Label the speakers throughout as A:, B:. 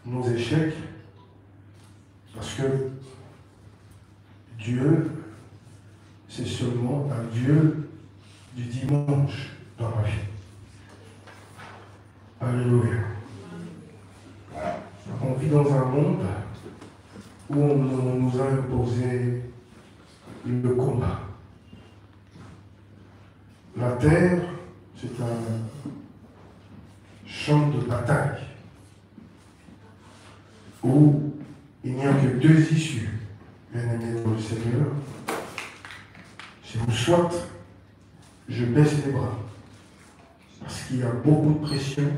A: nos échecs, parce que Dieu, c'est seulement un Dieu du dimanche dans ma vie. Alléluia. On vit dans un monde où on nous a imposé le combat. La terre, c'est un champ de bataille où il n'y a que deux issues, bien-aimés dans le Seigneur. C'est où soit je baisse les bras parce qu'il y a beaucoup de pression,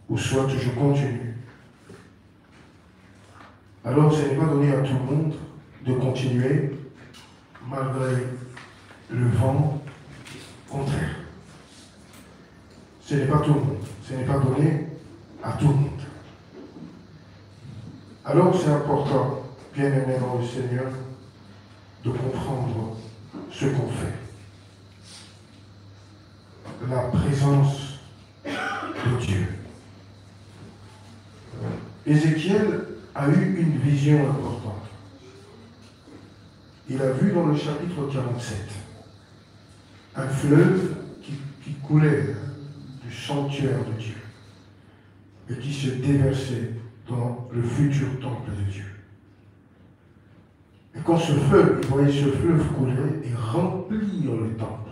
A: ou soit je continue. Alors ce n'est pas donné à tout le monde de continuer malgré le vent contraire. Ce n'est pas tout le monde. Ce n'est pas donné à tout le monde. Alors c'est important, bien aimé dans le Seigneur, de comprendre ce qu'on fait. La présence de Dieu. Ézéchiel a eu une vision importante. Il a vu dans le chapitre 47 un fleuve qui coulait du sanctuaire de Dieu et qui se déversait dans le futur temple de Dieu. Et quand ce fleuve, il voyait ce fleuve couler et remplir le temple.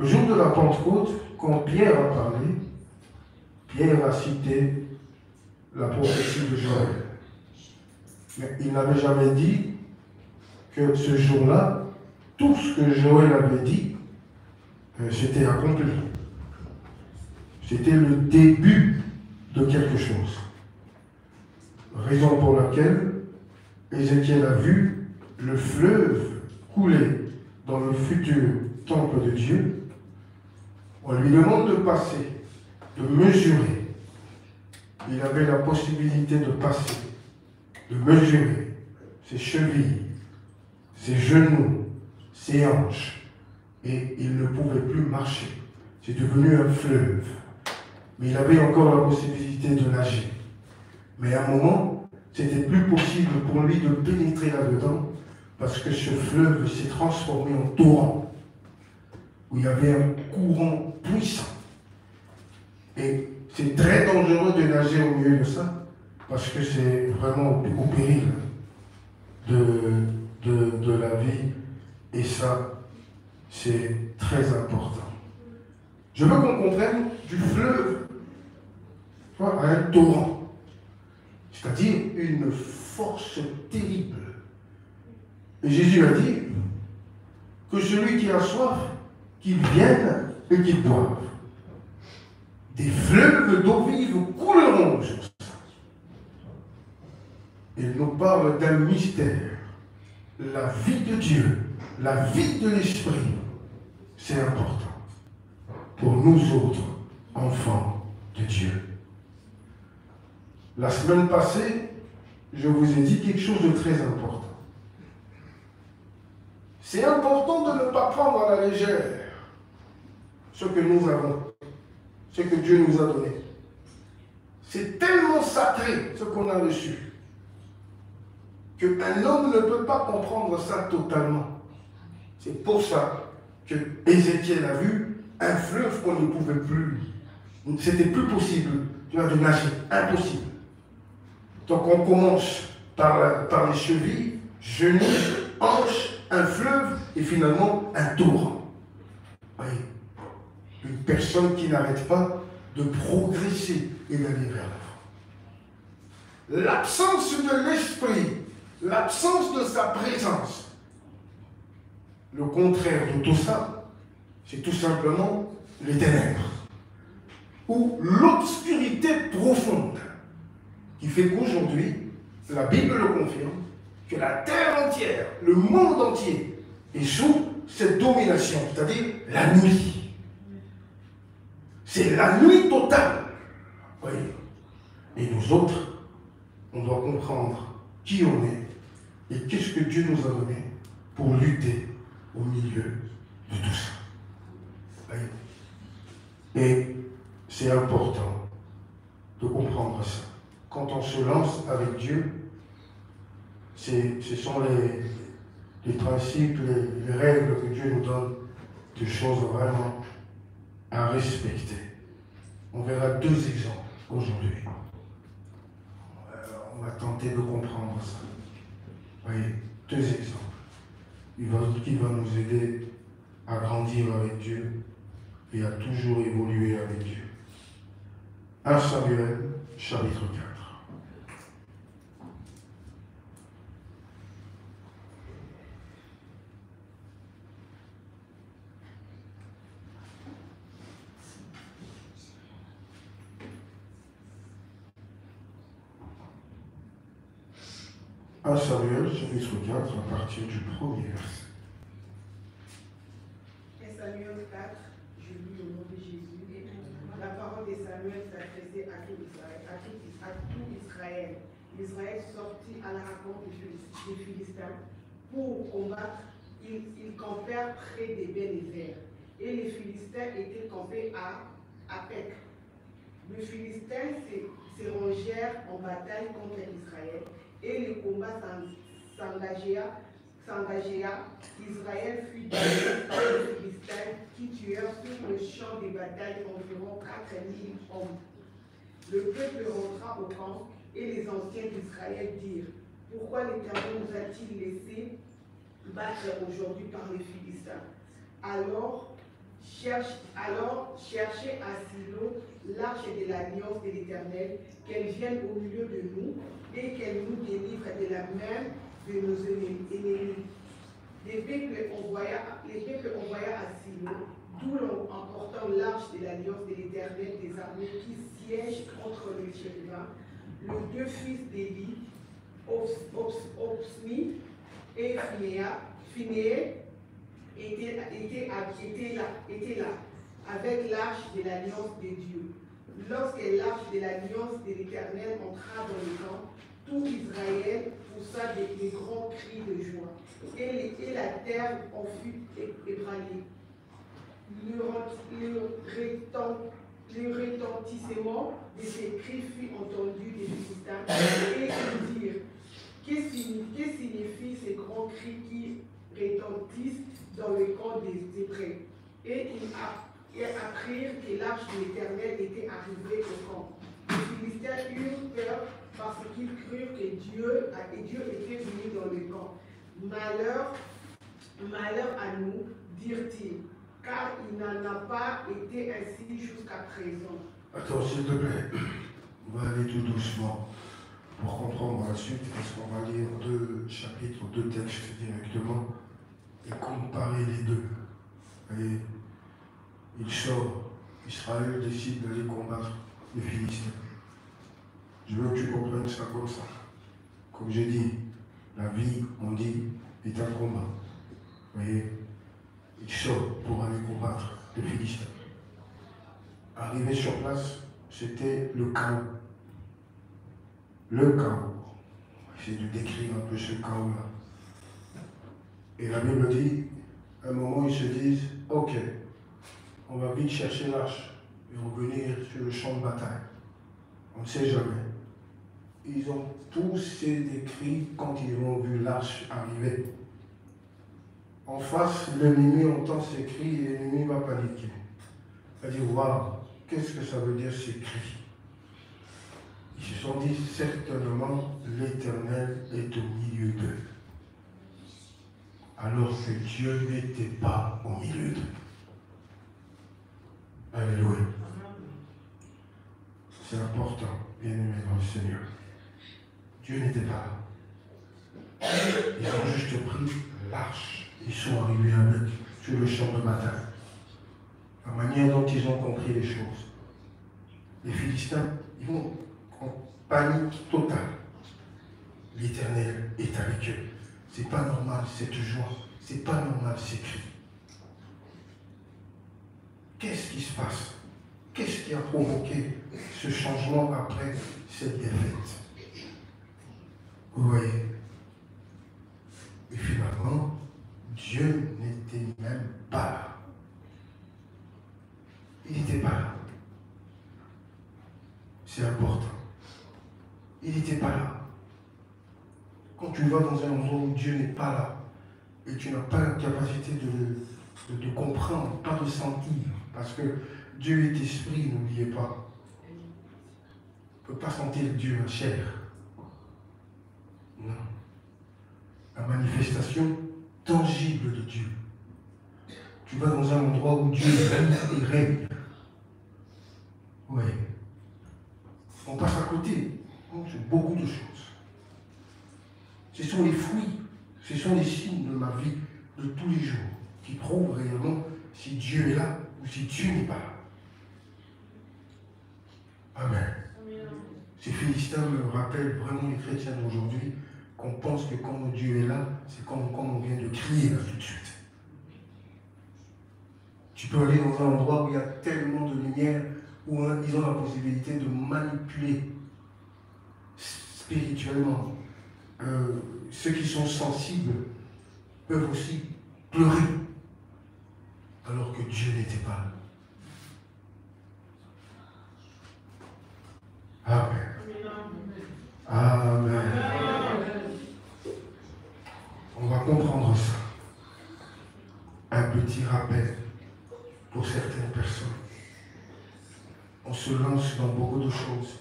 A: Le jour de la Pentecôte, quand Pierre a parlé, Pierre a cité la prophétie de Joël. Mais il n'avait jamais dit que ce jour-là, tout ce que Joël avait dit, c'était accompli. C'était le début de quelque chose. Raison pour laquelle Ézéchiel a vu le fleuve couler dans le futur temple de Dieu. On lui demande de passer, de mesurer. Il avait la possibilité de passer, de mesurer ses chevilles, ses genoux, ses hanches, et il ne pouvait plus marcher. C'est devenu un fleuve. Mais il avait encore la possibilité de nager. Mais à un moment, c'était plus possible pour lui de pénétrer là-dedans, parce que ce fleuve s'est transformé en torrent, où il y avait un courant puissant. Et c'est très dangereux de nager au milieu de ça, parce que c'est vraiment au péril de la vie. Et ça, c'est très important. Je veux qu'on comprenne du fleuve à un torrent, c'est-à-dire une force terrible. Et Jésus a dit que celui qui a soif, qu'il vienne et qu'il boive. Des fleuves d'eau vive couleront sur ça. Il nous parle d'un mystère. La vie de Dieu, la vie de l'Esprit, c'est important pour nous autres, enfants de Dieu. La semaine passée, je vous ai dit quelque chose de très important. C'est important de ne pas prendre à la légère ce que nous avons, ce que Dieu nous a donné. C'est tellement sacré ce qu'on a reçu qu'un homme ne peut pas comprendre ça totalement. C'est pour ça que Ézéchiel a vu un fleuve qu'on ne pouvait plus. C'était plus possible de nager, impossible. Donc on commence par les chevilles, genoux, hanches, un fleuve et finalement un torrent. Voyez, une personne qui n'arrête pas de progresser et d'aller vers l'avant. L'absence de l'esprit, l'absence de sa présence. Le contraire de tout ça, c'est tout simplement les ténèbres ou l'obscurité profonde qui fait qu'aujourd'hui, la Bible le confirme, que la terre entière, le monde entier est sous cette domination, c'est-à-dire la nuit. C'est la nuit totale. Voyez. Et nous autres, on doit comprendre qui on est et qu'est-ce que Dieu nous a donné pour lutter au milieu de tout ça. Voyez. Et c'est important de comprendre ça. Quand on se lance avec Dieu, ce sont les principes, les règles que Dieu nous donne, des choses vraiment à respecter. On verra 2 exemples aujourd'hui. On va tenter de comprendre ça. Vous voyez, 2 exemples qui vont nous aider à grandir avec Dieu et à toujours évoluer avec Dieu. 1 Samuel, chapitre 4. 1 Samuel, chapitre 4, à partir du 1er verset.
B: 1 Samuel 4, je lis au nom de Jésus. La parole de Samuel s'adressait à tout Israël. Israël sortit à la rencontre des Philistins pour combattre. Ils campèrent près des Bénézers. Et les Philistins étaient campés à Pec. Les Philistins se rangèrent en bataille contre Israël. Et le combat s'engagea. Israël fut battu par les Philistins qui tuèrent sur le champ de bataille environ 4000 hommes. Le peuple rentra au camp et les anciens d'Israël dirent: pourquoi l'Éternel nous a-t-il laissé battre aujourd'hui par les Philistins? Alors cherchez à Silo l'arche de l'alliance de l'Éternel, qu'elle vienne au milieu de nous et qu'elle nous délivre de la main de nos ennemis. Les peuples envoya à Silo, d'où en portant l'arche de l'alliance de l'Éternel des armées qui siège contre le chérubin, les 2 fils d'Élie, Ophni et Phinéas étaient là, avec l'arche de l'alliance de Dieu. Lorsque l'arche de l'alliance de l'Éternel entra dans le camp, tout Israël poussa des grands cris de joie, et la terre en fut ébranlée. Le retentissement de ces cris fut entendu des Philistins, et ils dirent: que signifient ces grands cris qui retentissent dans le camp des Hébreux? Et ils apprirent que l'arche de l'Éternel était arrivée au camp. Les Philistins eurent peur parce qu'ils crurent que Dieu était venu dans le camp. Malheur à nous, dirent-ils, car il n'en a pas été ainsi jusqu'à présent.
A: Attends, s'il te plaît, on va aller tout doucement pour comprendre la suite, parce qu'on va lire 2 chapitres, 2 textes directement et comparer les deux. Et il sort, Israël décide d'aller combattre les Philistins. Je veux que tu comprennes ça comme ça. Comme j'ai dit, la vie, on dit, est un combat. Vous voyez, il sort pour aller combattre les Philistins. Arrivé sur place, c'était le chaos. Le chaos. J'essaie de décrire un peu ce chaos-là. Et la Bible dit, à un moment, ils se disent, ok, on va vite chercher l'arche et revenir sur le champ de bataille. On ne sait jamais. Ils ont poussé des cris quand ils ont vu l'arche arriver. En face, l'ennemi entend ces cris et l'ennemi va paniquer. Il va dire, waouh, qu'est-ce que ça veut dire ces cris? Ils se sont dit, certainement, l'Éternel est au milieu d'eux. Alors que Dieu n'était pas au milieu d'eux. Alléluia. C'est important, bien aimé dans le Seigneur. Dieu n'était pas là. Ils ont juste pris l'arche. Ils sont arrivés avec sur le champ de bataille. La manière dont ils ont compris les choses. Les Philistins, ils vont en panique totale. L'Éternel est avec eux. C'est pas normal cette joie. C'est pas normal ces cris. Qu'est-ce qui se passe? Qu'est-ce qui a provoqué ce changement après cette défaite? Vous voyez? Et finalement, Dieu n'était même pas là. Il n'était pas là. C'est important. Il n'était pas là. Quand tu vas dans un endroit où Dieu n'est pas là, et tu n'as pas la capacité de comprendre, pas de sentir, parce que Dieu est esprit, n'oubliez pas. On ne peut pas sentir Dieu en chair. Non. La manifestation tangible de Dieu. Tu vas dans un endroit où Dieu règne et règne. Oui. On passe à côté. C'est beaucoup de choses. Ce sont les fruits, ce sont les signes de ma vie de tous les jours qui prouvent réellement si Dieu est là ou si Dieu n'est pas là. Amen. Ces Philistins me rappellent vraiment les chrétiens d'aujourd'hui qu'on pense que quand Dieu est là, c'est comme on vient de crier là tout de suite. Tu peux aller dans un endroit où il y a tellement de lumière, où ils ont la possibilité de manipuler spirituellement. Ceux qui sont sensibles peuvent aussi pleurer, alors que Dieu n'était pas là. Amen. Amen. On va comprendre ça. Un petit rappel pour certaines personnes. On se lance dans beaucoup de choses,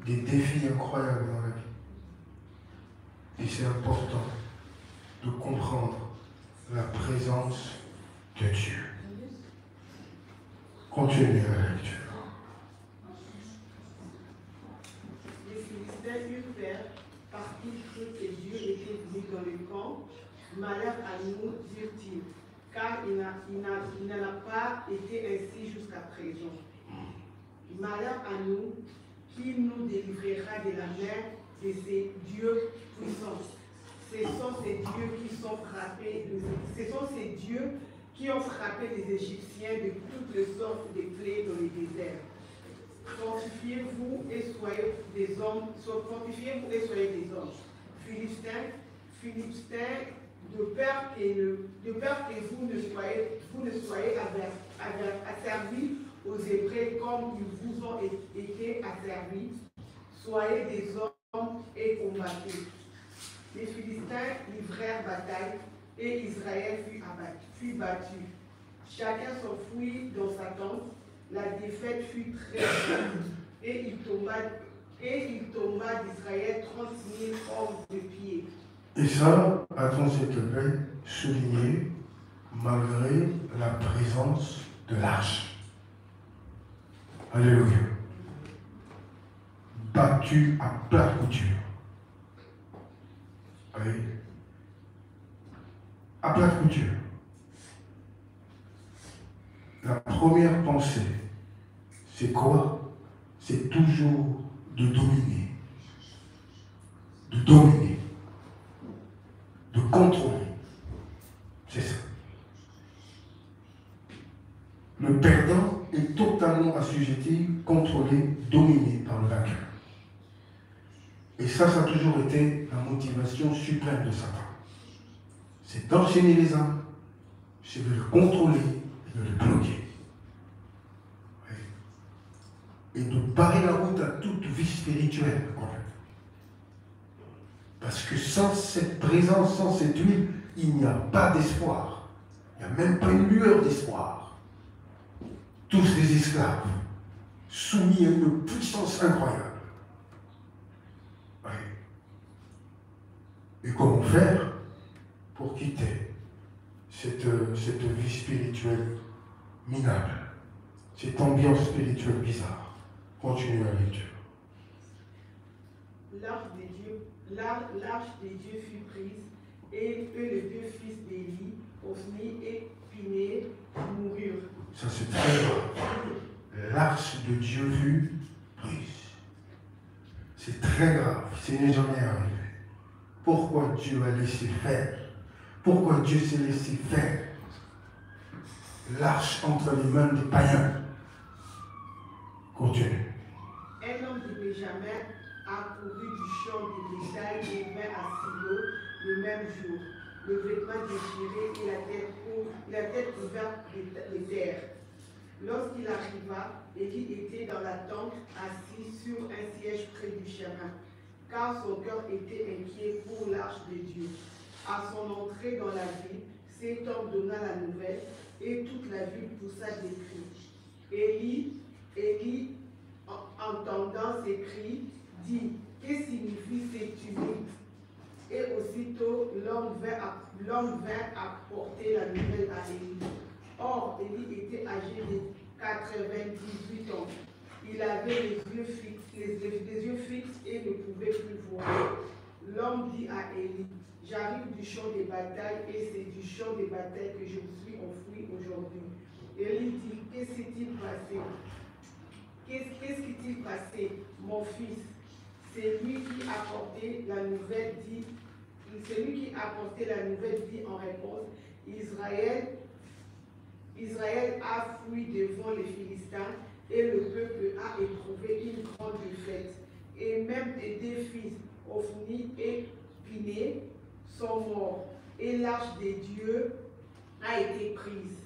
A: des défis incroyables dans la vie. Et c'est important de comprendre la présence de Dieu. Continuez la lecture.
B: Les Philistins eurent peur parce qu'ils crurent que Dieu était venu dans le camp. Malheur à nous, dirent-ils, car il n'en a pas été ainsi jusqu'à présent. Malheur à nous, qui nous délivrera de la main de ces dieux puissants. Ce sont ces dieux qui sont frappés, ce sont ces dieux qui ont frappé les Égyptiens de toutes les sortes de plaies dans les déserts. Fortifiez-vous et soyez des hommes. Fortifiez-vous et soyez des hommes. Philistins, de peur que vous ne soyez asservis aux Hébreux comme ils vous ont été asservis. Soyez des hommes et combattez. Les Philistins livrèrent bataille et Israël fut battu. Chacun s'enfuit dans sa tente. La défaite fut très grande et il tomba d'Israël 30 000 hommes de pied.
A: Et ça, attends s'il te plaît, souligné malgré la présence de l'arche. Alléluia. Battu à plat couture. Oui. À plat couture. La première pensée, c'est quoi? C'est toujours de dominer. De dominer. De contrôler. C'est ça. Le perdant est totalement assujetti, contrôlé, dominé par le vainqueur. Et ça a toujours été la motivation suprême de Satan. C'est d'enchaîner les âmes, c'est de le contrôler et de le bloquer. Oui. Et de barrer la route à toute vie spirituelle. Parce que sans cette présence, sans cette huile, il n'y a pas d'espoir. Il n'y a même pas une lueur d'espoir. Tous des esclaves, soumis à une puissance incroyable. Oui. Et comment faire pour quitter cette vie spirituelle minable, cette ambiance spirituelle bizarre? Continuez la lecture.
B: L'arche des dieux fut prise, et eux, les deux fils d'Élie, Ophni et Piné, moururent.
A: Ça c'est très grave. L'arche de Dieu fut prise. C'est très grave, ce n'est jamais arrivé. Pourquoi Dieu a laissé faire? Pourquoi Dieu s'est laissé faire l'arche entre les mains des païens? Continue.
B: Un homme de Benjamin accourut du champ de bétail et vint à Silo le même jour, le vêtement déchiré et la tête couverte de terre. Lorsqu'il arriva, Élie était dans la tente, assis sur un siège près du chemin, car son cœur était inquiet pour l'arche de Dieu. À son entrée dans la ville, cet homme donna la nouvelle, et toute la ville poussa des cris. Élie, entendant ces cris, dit: que signifie ces tumultes? Et aussitôt l'homme vint apporter la nouvelle à Élie. Or, Élie était âgé de 98 ans. Il avait les yeux fixes et ne pouvait plus voir. L'homme dit à Élie: j'arrive du champ des batailles et c'est du champ des batailles que je me suis enfoui aujourd'hui. Élie dit: qu'est-ce qui s'est-il passé? Qu'est-ce qui s'est passé, mon fils? C'est lui qui apportait la nouvelle dit, en réponse: Israël a fui devant les Philistins et le peuple a éprouvé une grande défaite. Et même tes deux fils, Ophni et Piné, sont morts. Et l'arche des dieux a été prise.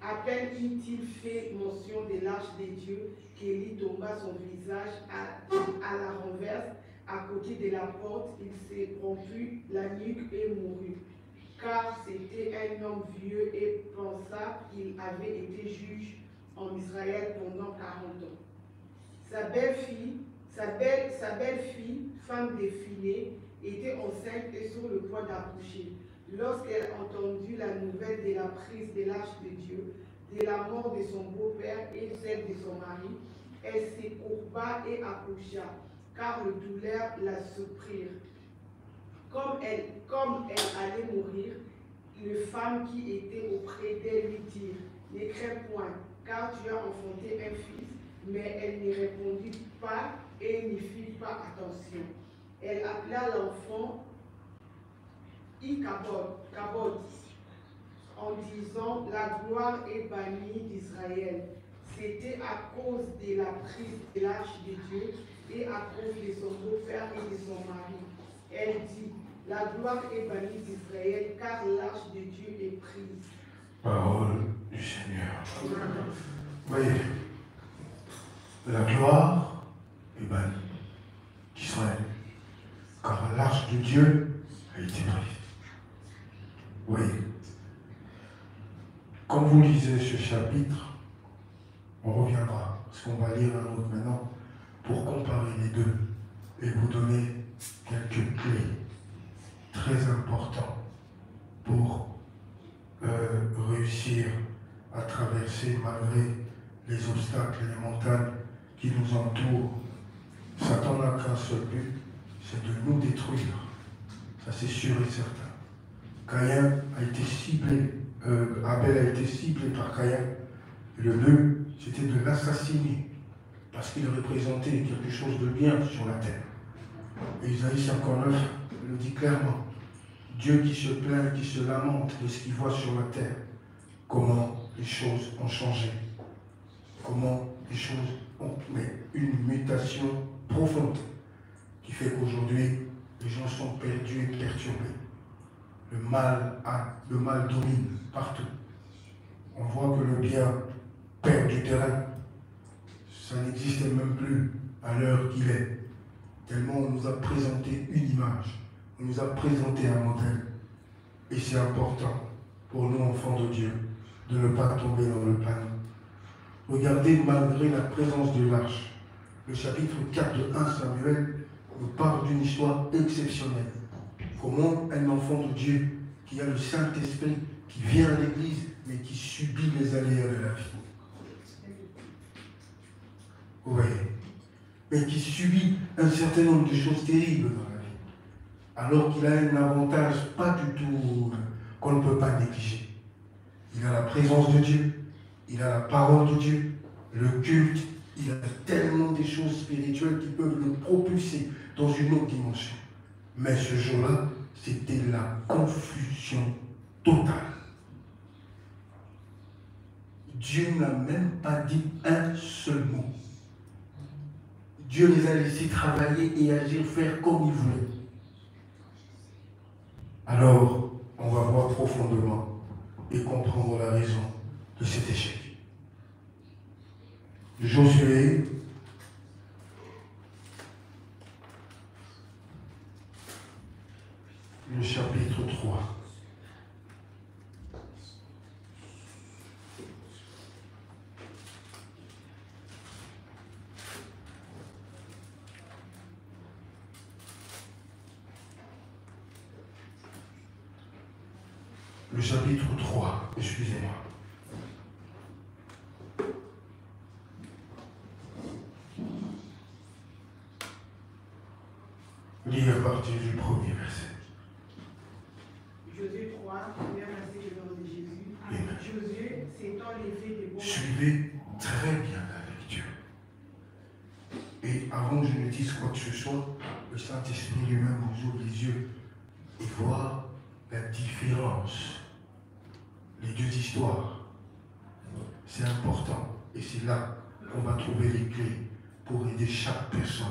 B: À peine eut-il fait mention de l'arche des dieux qu'Élie tomba son visage à la renverse à côté de la porte. Il s'est rompu la nuque et mourut. Car c'était un homme vieux et pensa qu'il avait été juge en Israël pendant 40 ans. Sa belle-fille, femme de Phiné, était enceinte et sur le point d'accoucher. Lorsqu'elle entendit la nouvelle de la prise de l'arche de Dieu, de la mort de son beau-père et celle de son mari, elle se courba et accoucha, car le douleur la surprit. Comme elle allait mourir, les femmes qui étaient auprès d'elle lui dirent: ne crains point, car tu as enfanté un fils. Mais elle n'y répondit pas et n'y fit pas attention. Elle appela l'enfant Ichabod, en disant: la gloire est bannie d'Israël. C'était à cause de la prise de l'arche de Dieu et à cause de son beau-père et de son mari. Elle dit: la gloire est bannie d'Israël, car l'arche de Dieu est prise.
A: Parole du Seigneur. Voyez, la gloire est bannie d'Israël, car l'arche de Dieu a été prise. Oui. Quand vous lisez ce chapitre, on reviendra, parce qu'on va lire un autre maintenant, pour comparer les deux et vous donner quelques clés très importantes pour réussir à traverser malgré les obstacles et les montagnes qui nous entourent. Satan n'a qu'un seul but, c'est de nous détruire. Ça c'est sûr et certain. Caïn a été ciblé, Abel a été ciblé par Caïn. Le but, c'était de l'assassiner, parce qu'il représentait quelque chose de bien sur la terre. Et Isaïe 59 le dit clairement. Dieu qui se plaint, qui se lamente de ce qu'il voit sur la terre. Comment les choses ont changé. Comment les choses ont une mutation profonde qui fait qu'aujourd'hui, les gens sont perdus et perturbés. Le mal domine partout. On voit que le bien perd du terrain. Ça n'existait même plus à l'heure qu'il est. Tellement on nous a présenté une image. On nous a présenté un modèle. Et c'est important pour nous, enfants de Dieu, de ne pas tomber dans le panneau. Regardez, malgré la présence de l'arche, le chapitre 4 de 1 Samuel nous parle d'une histoire exceptionnelle. Comment un enfant de Dieu qui a le Saint-Esprit, qui vient à l'église, mais qui subit les aléas de la vie. Oui. Mais qui subit un certain nombre de choses terribles dans la vie. Alors qu'il a un avantage pas du tout qu'on ne peut pas négliger. Il a la présence de Dieu, il a la parole de Dieu, le culte, il a tellement de choses spirituelles qui peuvent le propulser dans une autre dimension. Mais ce jour-là, c'était la confusion totale. Dieu n'a même pas dit un seul mot. Dieu les a laissés travailler et agir, faire comme ils voulaient. Alors, on va voir profondément et comprendre la raison de cet échec. Josué, le chapitre 3. Le chapitre 3, excusez-moi. Lis à partir du premier verset.
B: Josué 3, premier verset du nom de Jésus.
A: Amen.
B: Josué s'étant levé des bons.
A: Suivez très bien la lecture. Et avant que je ne dise quoi que ce soit, le Saint-Esprit lui-même vous ouvre les yeux et voit la différence. Les deux histoires. C'est important. Et c'est là qu'on va trouver les clés pour aider chaque personne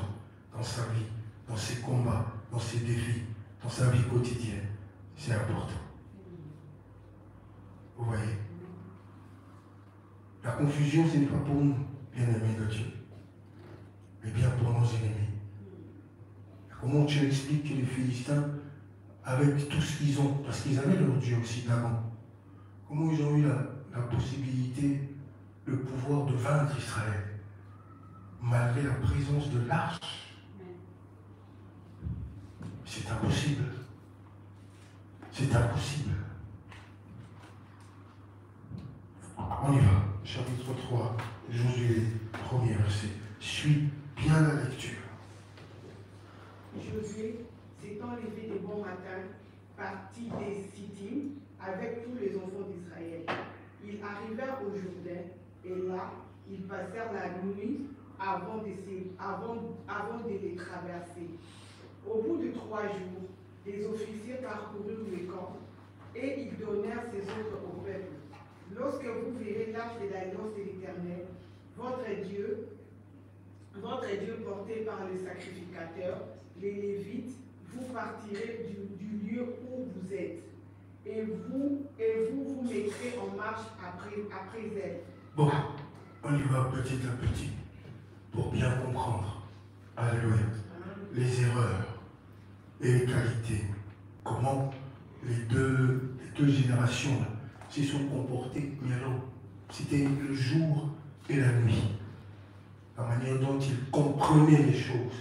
A: dans sa vie, dans ses combats, dans ses défis, dans sa vie quotidienne. C'est important. Vous voyez? La confusion, ce n'est pas pour nous, bien-aimés de Dieu, mais bien pour nos ennemis. Comment tu expliques que les Philistins, avec tout ce qu'ils ont, parce qu'ils avaient leur Dieu aussi d'avant, comment ils ont eu la possibilité, le pouvoir de vaincre Israël, malgré la présence de l'arche? C'est impossible. C'est impossible. On y va. Chapitre 3, Josué, premier verset. Suis bien la lecture.
B: Josué s'étant levé de bon matin, partit des Sittim avec tous les enfants d'Israël. Ils arrivèrent au Jourdain et là, ils passèrent la nuit avant de les traverser. Au bout de 3 jours, les officiers parcoururent le camp et ils donnèrent ces ordres au peuple. Lorsque vous verrez l'arche de l'alliance de l'Éternel, votre Dieu porté par le sacrificateur, les Lévites, vous partirez du lieu où vous êtes et vous vous mettrez en marche après elle.
A: Bon, on y va petit à petit pour bien comprendre. Alléluia. Les erreurs et les qualités. Comment les deux générations se sont comportées. Mais alors, c'était le jour et la nuit. La manière dont ils comprenaient les choses,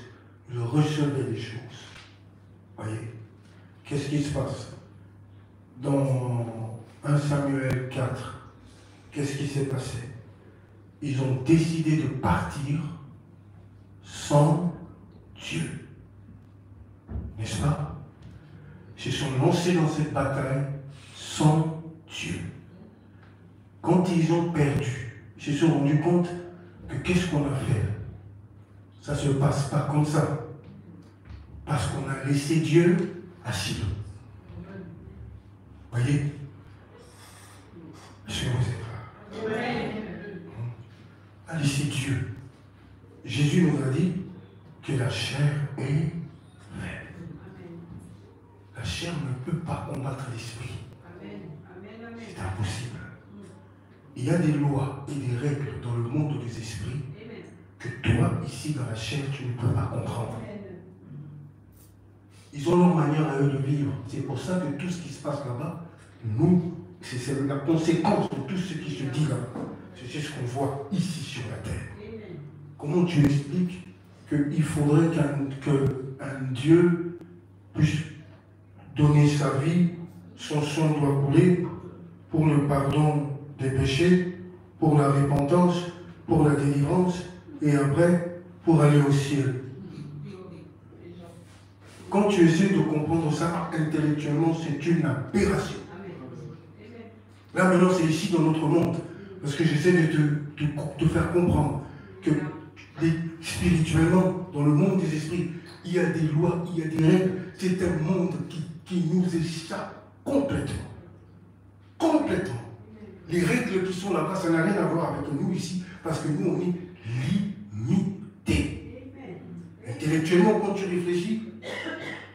A: ils recevaient les choses. Voyez? Qu'est-ce qui se passe? Dans 1 Samuel 4, qu'est-ce qui s'est passé? Ils ont décidé de partir sans Dieu. N'est-ce pas? Ils se sont lancés dans cette bataille sans Dieu. Quand ils ont perdu, ils se sont rendus compte que qu'est-ce qu'on a fait? Ça ne se passe pas comme ça. Parce qu'on a laissé Dieu à Silo. Voyez? Je vous ai pas. A laissé Dieu. Jésus nous a dit que la chair est faible. La chair ne peut pas combattre l'esprit. C'est impossible. Il y a des lois et des règles dans le monde des esprits que toi, ici dans la chair, tu ne peux pas comprendre. Ils ont leur manière à eux de vivre. C'est pour ça que tout ce qui se passe là-bas, nous, c'est la conséquence de tout ce qui se dit là-bas. C'est ce qu'on voit ici sur la terre. Comment tu expliques qu'il faudrait qu'un Dieu puisse donner sa vie, son sang doit couler pour le pardon des péchés, pour la repentance, pour la délivrance, et après, pour aller au ciel? Quand tu essaies de comprendre ça intellectuellement, c'est une aberration. Là maintenant, c'est ici dans notre monde, parce que j'essaie de te faire comprendre que spirituellement, dans le monde des esprits, il y a des lois, il y a des règles. C'est un monde qui nous échappe complètement. Complètement. Les règles qui sont là-bas, ça n'a rien à voir avec nous ici, parce que nous, on est limités. Intellectuellement, quand tu réfléchis,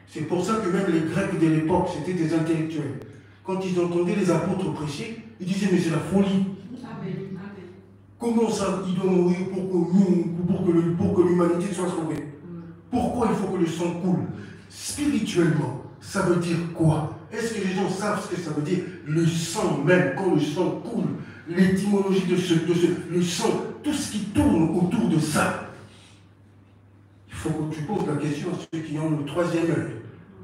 A: c'est pour ça que même les Grecs de l'époque, c'était des intellectuels. Quand ils entendaient les apôtres prêcher, ils disaient, mais c'est la folie. Comment ça, il doit mourir pour que l'humanité soit sauvée? Pourquoi il faut que le sang coule? Spirituellement, ça veut dire quoi? Est-ce que les gens savent ce que ça veut dire? Le sang même, quand le sang coule, l'étymologie le sang, tout ce qui tourne autour de ça. Il faut que tu poses la question à ceux qui ont le troisième œil,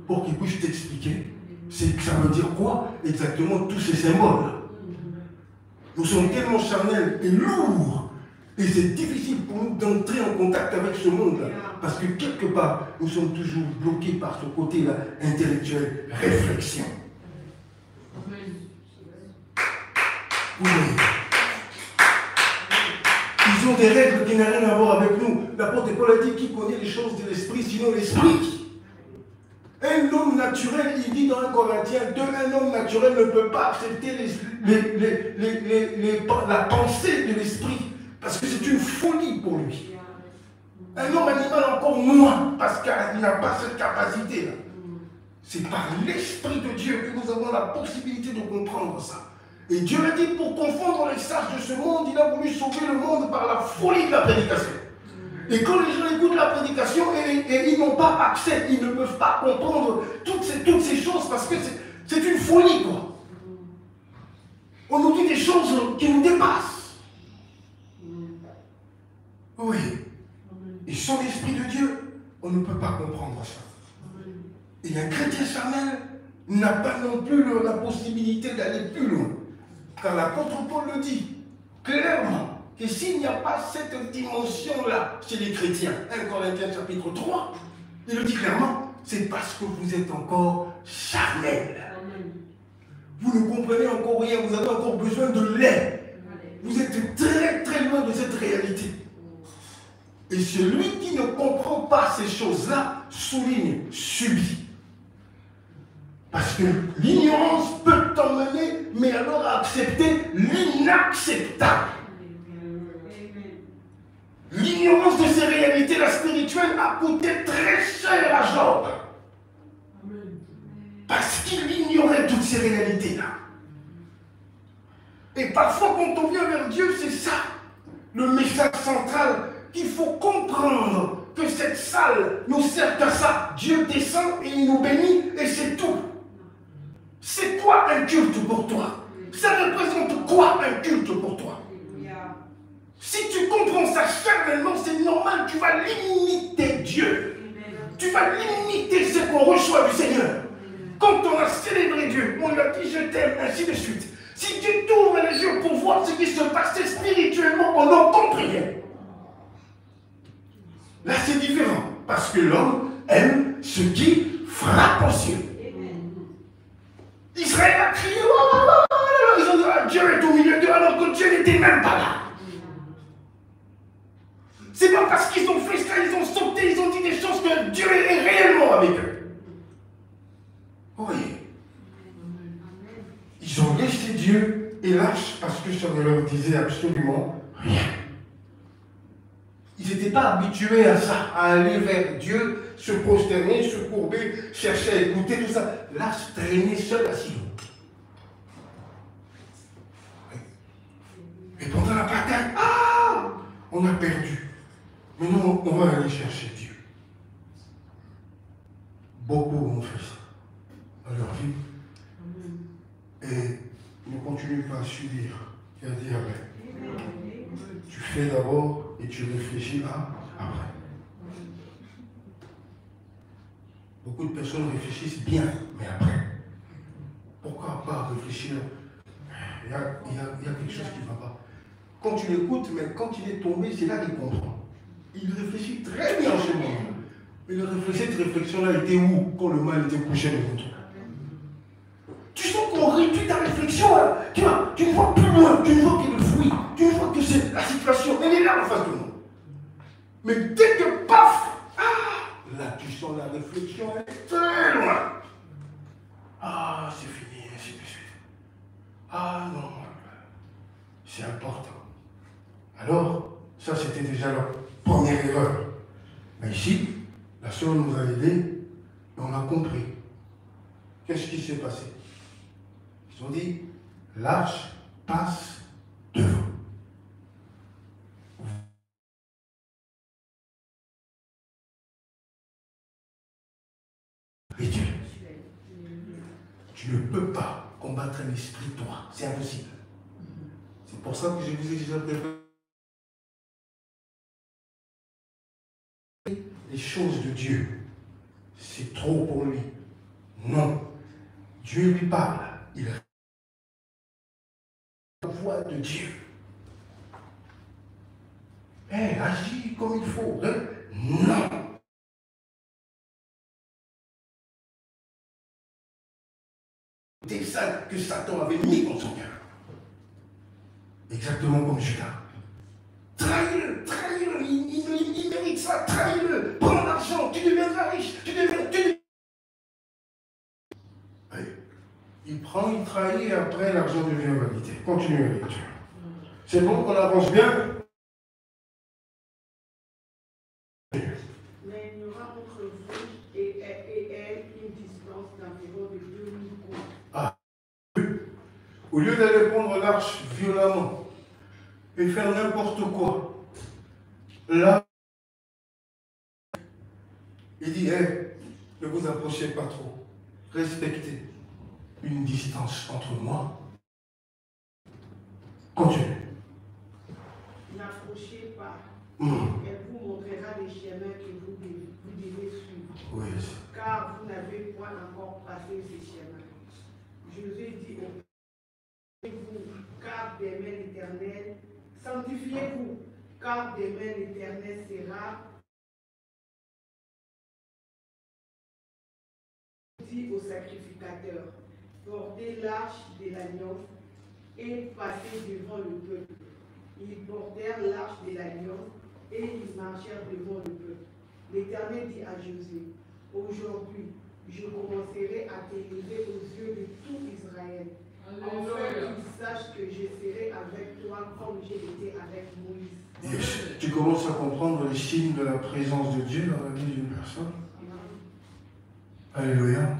A: pour qu'ils puissent t'expliquer. Ça veut dire quoi exactement tous ces symboles? Nous sommes tellement charnels et lourds, et c'est difficile pour nous d'entrer en contact avec ce monde-là, parce que quelque part, nous sommes toujours bloqués par ce côté-là intellectuel, réflexion. Oui. Ils ont des règles qui n'ont rien à voir avec nous. L'apôtre Paul a dit qui connaît les choses de l'esprit, sinon l'esprit. Un homme naturel, il dit dans 1 Corinthiens 2, un homme naturel ne peut pas accepter la pensée de l'esprit, parce que c'est une folie pour lui. Un homme animal encore moins, parce qu'il n'a pas cette capacité-là. C'est par l'Esprit de Dieu que nous avons la possibilité de comprendre ça. Et Dieu l'a dit, pour confondre les sages de ce monde, il a voulu sauver le monde par la folie de la prédication. Et quand les gens écoutent la prédication et ils n'ont pas accès, ils ne peuvent pas comprendre toutes ces choses parce que c'est une folie, quoi. On nous dit des choses qui nous dépassent. Oui. Et sans l'Esprit de Dieu, on ne peut pas comprendre ça. Et un chrétien charnel n'a pas non plus la possibilité d'aller plus loin. Car l'apôtre Paul le dit clairement, que s'il n'y a pas cette dimension-là chez les chrétiens, 1 Corinthiens chapitre 3, il le dit clairement, c'est parce que vous êtes encore charnel. Vous ne comprenez encore rien, vous avez encore besoin de lait. Vous êtes très très loin de cette réalité. Et celui qui ne comprend pas ces choses-là, souligne, subit. Parce que l'ignorance peut t'emmener, mais alors à accepter l'inacceptable. L'ignorance de ces réalités-là spirituelles a coûté très cher à Job. Parce qu'il ignorait toutes ces réalités-là. Et parfois, quand on vient vers Dieu, c'est ça, le message central, qu'il faut comprendre que cette salle nous sert à ça. Dieu descend et il nous bénit, et c'est tout. C'est quoi un culte pour toi? Ça représente quoi un culte pour toi? Si tu comprends ça charnellement, c'est normal, tu vas limiter Dieu. Tu vas limiter ce qu'on reçoit du Seigneur. Quand on a célébré Dieu, on lui a dit je t'aime, ainsi de suite. Si tu t'ouvres les yeux pour voir ce qui se passait spirituellement pendant ton prière, là c'est différent. Parce que l'homme aime ce qui frappe aux yeux. Israël a crié, ils ont dit, Dieu est au milieu d'eux alors que Dieu n'était même pas là. C'est pas parce qu'ils ont fait ça, ils ont sauté, ils ont dit des choses que Dieu est réellement avec eux. Oui. Ils ont laissé Dieu et lâche parce que ça ne leur disait absolument rien. Ils n'étaient pas habitués à ça, à aller vers Dieu, se prosterner, se courber, chercher à écouter, tout ça. Lâche traîner seul assis. Et pendant la bataille, on a perdu. Maintenant, on va aller chercher Dieu. Beaucoup ont fait ça dans leur vie. Et ne continue pas à subir et à dire, tu fais d'abord et tu réfléchis après. Beaucoup de personnes réfléchissent bien, mais après. Pourquoi pas réfléchir? Il y a quelque chose qui ne va pas. Quand tu l'écoutes, mais quand il est tombé, c'est là qu'il comprend. Il réfléchit très bien en ce moment. Mais cette réflexion-là était où quand le mal était couché devant toi? Tu sens qu'on réduit ta réflexion, là. Tu ne vois plus loin, tu ne vois que le fruit, tu ne vois que c'est la situation, elle est là en face de nous. Mais dès que paf, là tu sens la réflexion, elle est très loin. C'est fini, ainsi de suite. Non, c'est important. Alors, ça c'était déjà la première erreur. Mais ici, la sœur nous a aidés et on a compris. Qu'est-ce qui s'est passé? Ils ont dit, l'arche passe devant. spirituel. Tu ne peux pas combattre un esprit, toi. C'est impossible. C'est pour ça que je vous ai déjà préparé les choses de Dieu. C'est trop pour lui. Non. Dieu lui parle. Il a la voix de Dieu. Agis comme il faut. Non. C'est ça que Satan avait mis dans son cœur. Exactement comme Judas. Trahis-le, trahis-le, il mérite ça, trahis-le, prends l'argent, tu deviendras riche, Allez. Il prend, il trahit et après l'argent devient vanité. Continuez la lecture. C'est bon qu'on avance bien?
B: Mais il y aura entre vous et elle une distance d'environ de 2000 coups.
A: Ah. Au lieu d'aller prendre l'arche violemment et faire n'importe quoi, là, il dit, ne vous approchez pas trop, respectez une distance entre moi. Continuez.
B: N'approchez pas. Elle vous montrera les chemins que vous devez suivre.
A: Oui.
B: Car vous n'avez point encore passé ces chemins. Josué dit au vous, car demain l'Éternel, sanctifiez-vous, car demain l'Éternel sera dit au sacrificateur, portez l'arche de l'alliance et passez devant le peuple. Ils portèrent l'arche de l'alliance et ils marchèrent devant le peuple. L'Éternel dit à Josué, aujourd'hui, je commencerai à t'élever aux yeux de tout Israël, afin qu'ils sachent que je serai avec toi comme j'ai été avec Moïse.
A: Et tu commences à comprendre les signes de la présence de Dieu dans la vie d'une personne. Alléluia.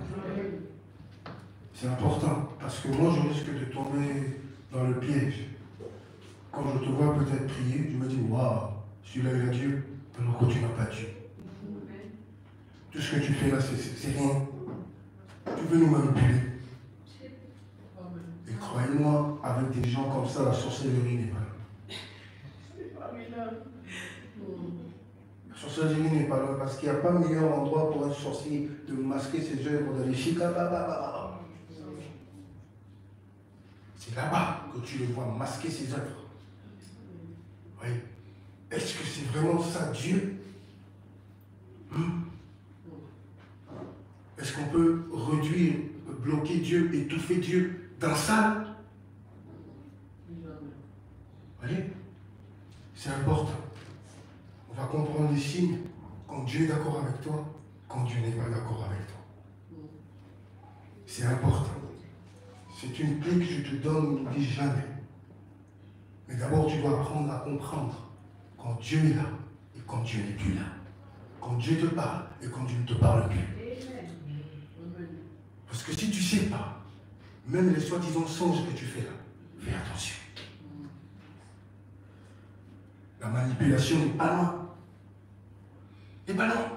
A: C'est important, parce que moi je risque de tomber dans le piège. Quand je te vois peut-être prier, je me dis, waouh, celui-là il a Dieu, alors que tu n'as pas Dieu. Tout ce que tu fais là, c'est rien. Tu veux nous manipuler. Et croyez-moi, avec des gens comme ça, la sorcellerie n'est pas là. La sorcellerie n'est pas là, parce qu'il n'y a pas meilleur endroit pour un sorcier de masquer ses œuvres dans les chicas. C'est là-bas que tu le vois masquer ses œuvres. Oui. Est-ce que c'est vraiment ça, Dieu? Est-ce qu'on peut réduire, bloquer Dieu, étouffer Dieu dans ça? Voyez? C'est important. On va comprendre les signes quand Dieu est d'accord avec toi, quand Dieu n'est pas d'accord avec toi. C'est important. C'est une clé que je te donne, n'oublie jamais. Mais d'abord, tu dois apprendre à comprendre quand Dieu est là et quand Dieu n'est plus là. Quand Dieu te parle et quand Dieu ne te parle plus. Parce que si tu ne sais pas, même les soi-disant songes que tu fais là, fais attention. La manipulation n'est pas loin. N'est pas loin.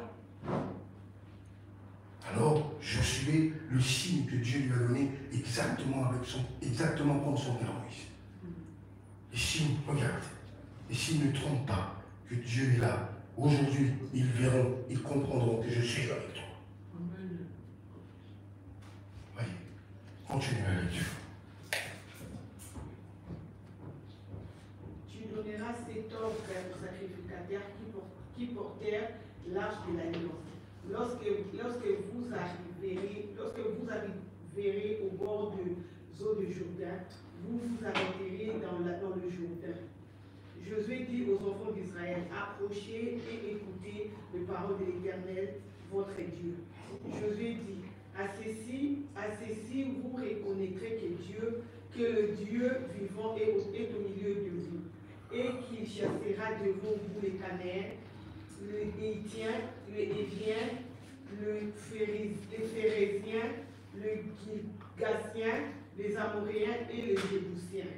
A: Alors, Josué, le signe que Dieu lui a donné exactement comme son père Moïse. Les signes, regarde, les signes ne trompent pas que Dieu est là. Aujourd'hui, ils verront, ils comprendront que je suis avec toi. Voyez, continuez la lecture.
B: Tu donneras cet ordre aux sacrificateurs qui portèrent l'arche de l'alliance. Lorsque vous arriverez au bord des eaux de Jourdain, vous vous arrêterez dans le Jourdain. Josué dit aux enfants d'Israël, approchez et écoutez les paroles de l'Éternel, votre Dieu. Josué dit, à ceci vous reconnaîtrez que le Dieu vivant est au milieu de vous, et qu'il chassera devant vous les Cananéens, les Héthiens, les Éviens, les Phéréziens, les Girgasiens, les Amoréens et les Jébusiens.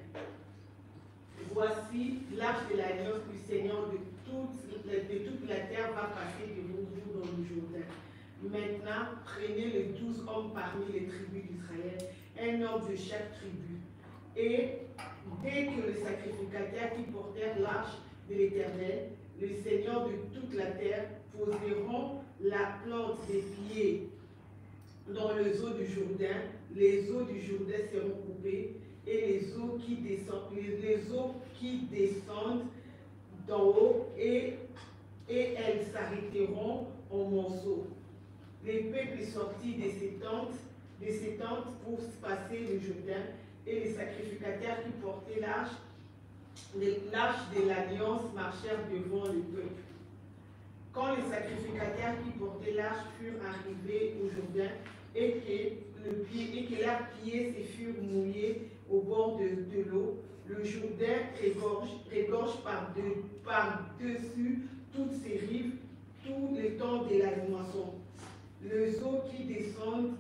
B: Voici l'arche de l'alliance du Seigneur de toute la terre va passer devant vous dans le Jourdain. Maintenant, prenez les 12 hommes parmi les tribus d'Israël, un homme de chaque tribu. Et dès que les sacrificateurs qui portèrent l'arche de l'Éternel, le Seigneur de toute la terre, poseront la plante des pieds dans les eaux du Jourdain, les eaux du Jourdain seront coupées, et les eaux qui descendent d'en haut, et elles s'arrêteront en monceaux. Les peuples sortis de ces tentes pour passer le Jourdain, et les sacrificateurs qui portaient l'arche de l'alliance marchèrent devant le peuple. Quand les sacrificateurs qui portaient l'arche furent arrivés au Jourdain, et que leurs pieds se furent mouillés au bord de l'eau, le Jourdain régorge par-dessus toutes ses rives tout le temps de la moisson. Les eaux qui descendent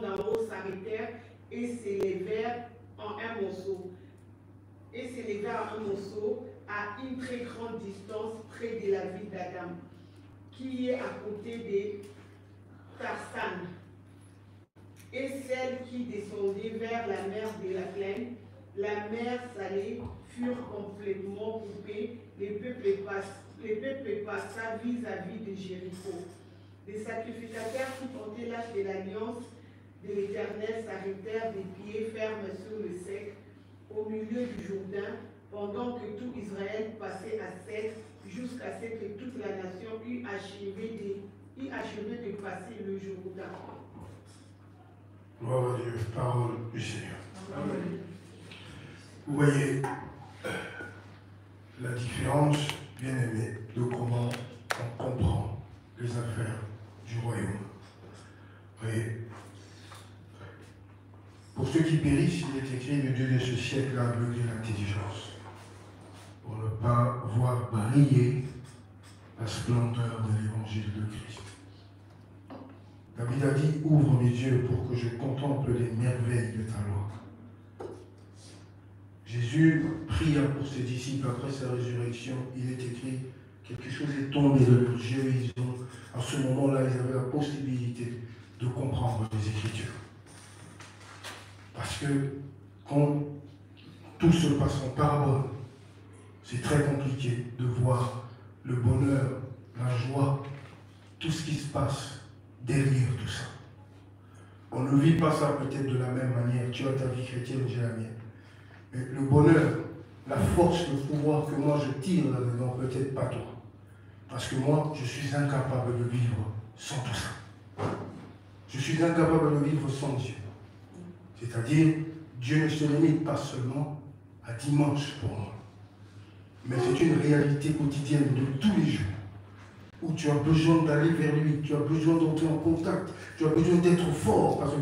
B: d'en haut s'arrêtèrent et s'élevèrent en un morceau. À une très grande distance près de la ville d'Adam, qui est à côté de Tarsan. Et celles qui descendaient vers la mer de la plaine, la mer salée, furent complètement coupées. Les peuples passa vis-à-vis de Jéricho. Les sacrificateurs qui portaient l'arche de l'alliance de l'Éternel s'arrêtèrent des pieds fermes sur le sec, au milieu du Jourdain, pendant que tout Israël passait à sec, jusqu'à ce que toute la nation eût achevé de passer le Jourdain.
A: Gloire à Dieu, parole du Seigneur.
B: Amen.
A: Vous voyez la différence, bien aimé, de comment on comprend les affaires du royaume. Vous voyez, pour ceux qui périssent, il est écrit: le Dieu de ce siècle a aveuglé l'intelligence, pour ne pas voir briller la splendeur de l'évangile de Christ. David a dit: ouvre mes yeux pour que je contemple les merveilles de ta loi. Jésus pria pour ses disciples après sa résurrection. Il est écrit: quelque chose est tombé de leurs yeux. À ce moment-là, ils avaient la possibilité de comprendre les Écritures. Parce que quand tout se passe en parabole, c'est très compliqué de voir le bonheur, la joie, tout ce qui se passe derrière tout ça. On ne vit pas ça peut-être de la même manière. Tu as ta vie chrétienne, j'ai la mienne. Mais le bonheur, la force, le pouvoir que moi je tire là-dedans, peut-être pas toi. Parce que moi, je suis incapable de vivre sans tout ça. Je suis incapable de vivre sans Dieu. C'est-à-dire, Dieu ne se limite pas seulement à dimanche pour moi. Mais c'est une réalité quotidienne de tous les jours, où tu as besoin d'aller vers lui, tu as besoin d'entrer en contact, tu as besoin d'être fort, parce que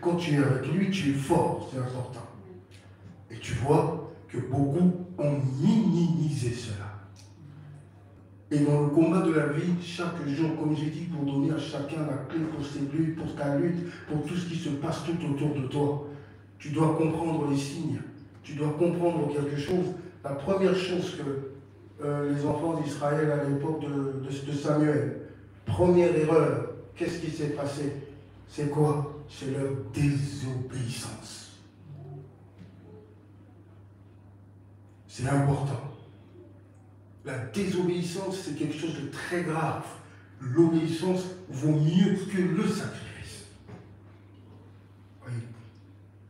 A: quand tu es avec lui, tu es fort, c'est important. Et tu vois que beaucoup ont minimisé cela. Et dans le combat de la vie, chaque jour, comme j'ai dit, pour donner à chacun la clé pour ses luttes, pour ta lutte, pour tout ce qui se passe tout autour de toi, tu dois comprendre les signes, tu dois comprendre quelque chose. La première chose que les enfants d'Israël à l'époque de Samuel, première erreur, qu'est-ce qui s'est passé? C'est quoi? C'est leur désobéissance. C'est important. La désobéissance, c'est quelque chose de très grave. L'obéissance vaut mieux que le sacrifice. Oui.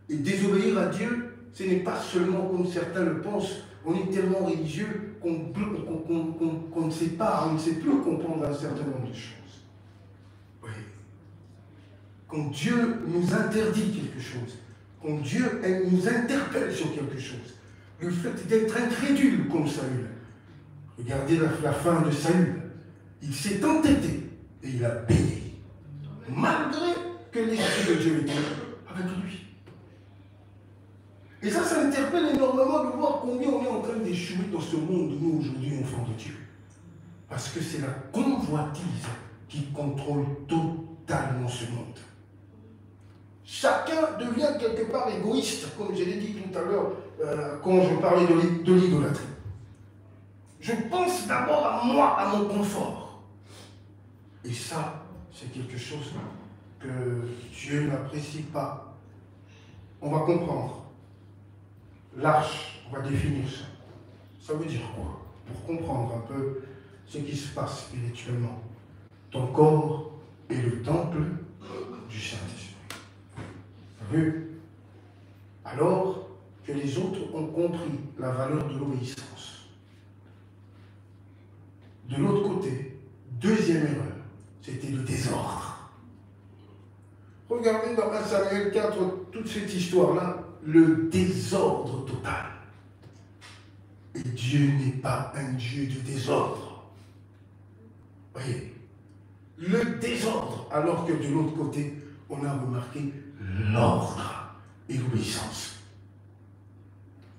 A: Et désobéir à Dieu, ce n'est pas seulement comme certains le pensent, on est tellement religieux qu'on ne sait pas, on ne sait plus comprendre un certain nombre de choses. Oui. Quand Dieu nous interdit quelque chose, quand Dieu nous interpelle sur quelque chose, le fait d'être incrédule comme Saül. Regardez la fin de Saül. Il s'est entêté et il a payé. Malgré que l'Esprit de Dieu était avec lui. Et ça interpelle énormément de voir combien on est en train d'échouer dans ce monde, nous aujourd'hui, enfants de Dieu. Parce que c'est la convoitise qui contrôle totalement ce monde. Chacun devient quelque part égoïste, comme je l'ai dit tout à l'heure, quand je parlais de l'idolâtrie. Je pense d'abord à moi, à mon confort. Et ça, c'est quelque chose que Dieu n'apprécie pas. On va comprendre. L'arche, on va définir ça. Ça veut dire quoi? Pour comprendre un peu ce qui se passe spirituellement. Ton corps est le temple du Saint-Esprit. Vous avez vu? Alors que les autres ont compris la valeur de l'obéissance. De l'autre côté, deuxième erreur, c'était le désordre. Regardez dans 1 Samuel 4, toute cette histoire-là, le désordre total. Et Dieu n'est pas un Dieu de désordre. Voyez, le désordre, alors que de l'autre côté, on a remarqué l'ordre et l'obéissance.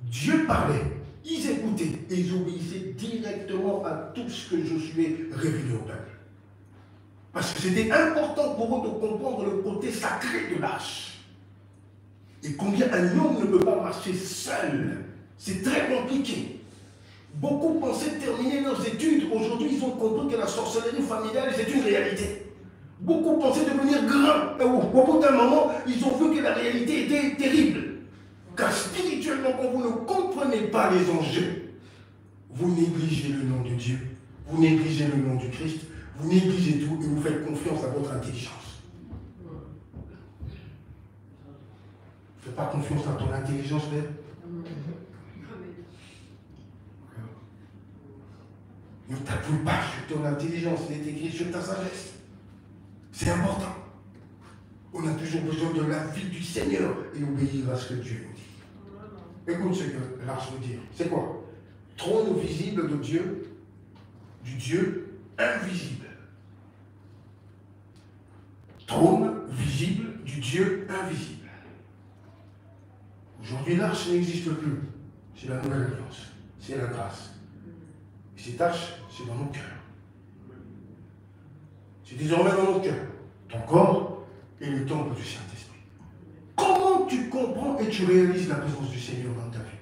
A: Dieu parlait, ils écoutaient et ils obéissaient directement à tout ce que Josué révélait au peuple. Parce que c'était important pour eux de comprendre le côté sacré de l'arche. Et combien un homme ne peut pas marcher seul. C'est très compliqué. Beaucoup pensaient terminer leurs études. Aujourd'hui, ils ont compris que la sorcellerie familiale, c'est une réalité. Beaucoup pensaient devenir grands. Au bout d'un moment, ils ont vu que la réalité était terrible. Car spirituellement, quand vous ne comprenez pas les enjeux, vous négligez le nom de Dieu, vous négligez le nom du Christ, vous négligez tout et vous faites confiance à votre intelligence. Ne fais pas confiance à ton intelligence, Père. Ne t'appuie pas sur ton intelligence, il est écrit sur ta sagesse. C'est important. On a toujours besoin de la vie du Seigneur et obéir à ce que Dieu nous dit. Écoute ce que l'arche veut dire. C'est quoi? Trône visible de Dieu, du Dieu invisible. Trône visible du Dieu invisible. Aujourd'hui, l'arche n'existe plus. C'est la nouvelle alliance. C'est la grâce. Et cette arche, c'est dans nos cœurs. C'est désormais dans nos cœurs. Ton corps est le temple du Saint-Esprit. Comment tu comprends et tu réalises la présence du Seigneur dans ta vie?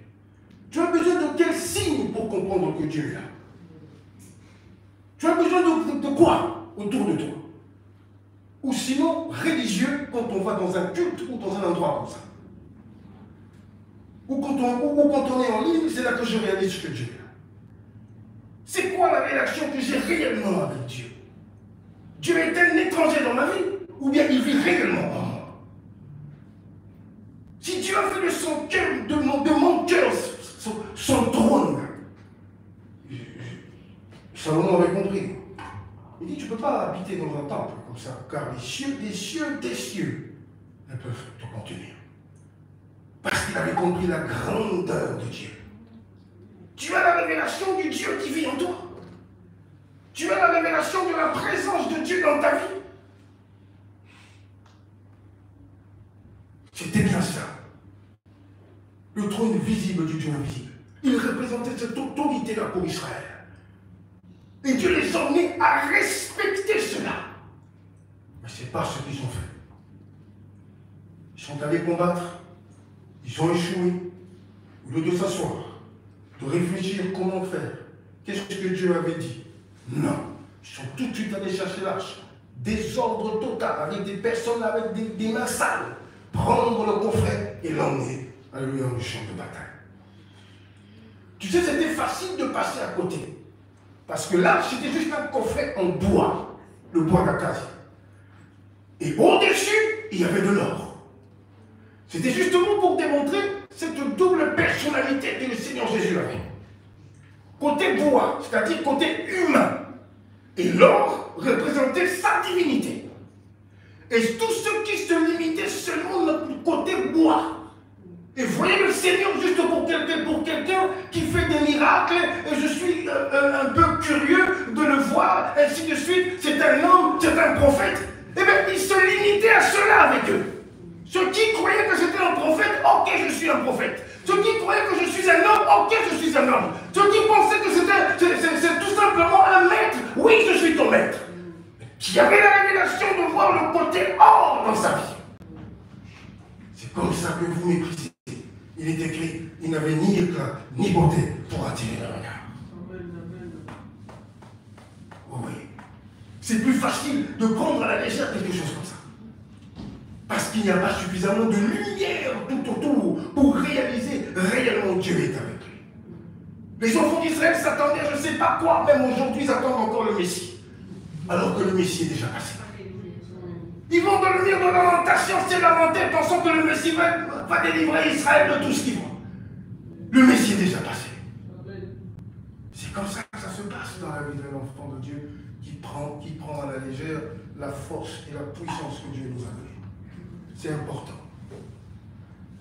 A: Tu as besoin de quel signe pour comprendre que Dieu est là? Tu as besoin de quoi autour de toi? Ou sinon, religieux, quand on va dans un culte ou dans un endroit comme ça. Ou quand on est en ligne, c'est là que je réalise que Dieu est là. C'est quoi la relation que j'ai réellement avec Dieu? Dieu est un étranger dans ma vie? Ou bien il vit réellement en moi? Si Dieu a fait de son cœur, de mon cœur, son trône, Salomon avait compris. Il dit, tu ne peux pas habiter dans un temple comme ça, car les cieux, des cieux, des cieux ne peuvent te contenir. Parce qu'il avait compris la grandeur de Dieu. Tu as la révélation du Dieu qui vit en toi. Tu as la révélation de la présence de Dieu dans ta vie. C'était bien ça. Le trône visible du Dieu invisible. Il représentait cette autorité-là pour Israël. Et Dieu les a emmenés à respecter cela. Mais ce n'est pas ce qu'ils ont fait. Ils sont allés combattre. Ils ont échoué. Au lieu de s'asseoir, de réfléchir comment faire. Qu'est-ce que Dieu avait dit? Non. Ils sont tout de suite allés chercher l'arche. Désordre total, avec des personnes avec des mains sales. Prendre le coffret et l'emmener à lui dans le champ de bataille. Tu sais, c'était facile de passer à côté. Parce que l'arche, c'était juste un coffret en bois. Le bois d'acacia. Et au-dessus, il y avait de l'or. C'était justement pour démontrer cette double personnalité que le Seigneur Jésus avait. Côté bois, c'est-à-dire côté humain. Et l'or représentait sa divinité. Et tous ceux qui se limitaient seulement du côté bois. Et voyez le Seigneur juste pour quelqu'un qui fait des miracles, et je suis un peu curieux de le voir, ainsi de suite, c'est un homme, c'est un prophète. Eh bien, il se limitait à cela avec eux. Ceux qui croyaient que c'était un prophète, ok, je suis un prophète. Ceux qui croyaient que je suis un homme, ok, je suis un homme. Ceux qui pensaient que c'est tout simplement un maître, oui, je suis ton maître. Qui avait la révélation de voir le côté or dans sa vie. C'est comme ça que vous méprisez. Il est écrit, il n'avait ni éclat, ni beauté pour attirer le regard. Oui. C'est plus facile de prendre à la légère quelque chose comme ça. Parce qu'il n'y a pas suffisamment de lumière tout autour pour réaliser réellement Dieu est avec lui. Les enfants d'Israël s'attendaient à je ne sais pas quoi, même aujourd'hui ils attendent encore le Messie. Alors que le Messie est déjà passé. Ils vont dans le mur de lamentation, c'est lamenté, pensant que le Messie va délivrer Israël de tout ce qu'ils voient. Le Messie est déjà passé. C'est comme ça que ça se passe dans la vie d'un enfant de Dieu qui prend à la légère la force et la puissance que Dieu nous a donnée. C'est important.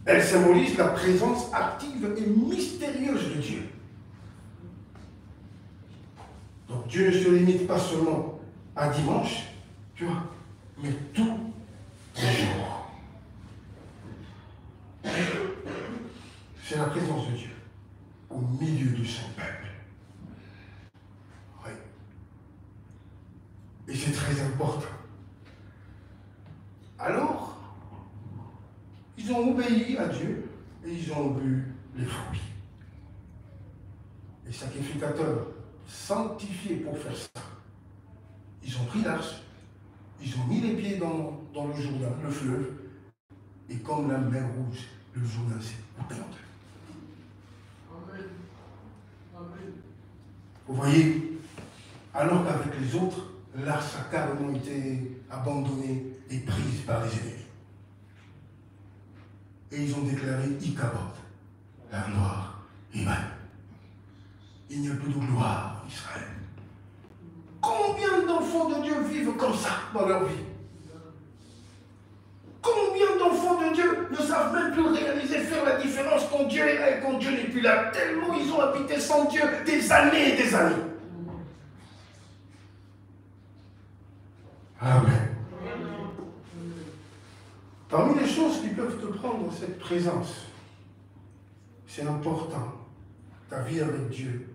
A: Elle symbolise la présence active et mystérieuse de Dieu. Donc Dieu ne se limite pas seulement à dimanche, tu vois, mais tous les jours. C'est la présence de Dieu au milieu de son peuple. Oui. Et c'est très important. Alors, ils ont obéi à Dieu et ils ont bu les fruits. Les sacrificateurs sanctifiés pour faire ça, ils ont pris l'arche, ils ont mis les pieds dans le Jourdain, le fleuve, et comme la mer rouge, le Jourdain s'est coupé en deux. Vous voyez, alors qu'avec les autres, l'arche a carrément été abandonnée et prise par les ennemis. Et ils ont déclaré Ichabod, la gloire est mal. Il n'y a plus de gloire en Israël. Combien d'enfants de Dieu vivent comme ça dans leur vie? Combien d'enfants de Dieu ne savent même plus réaliser, faire la différence quand Dieu est là et quand Dieu n'est plus là? Tellement ils ont habité sans Dieu des années et des années. Amen. Parmi les choses qui peuvent te prendre cette présence, c'est important, ta vie avec Dieu.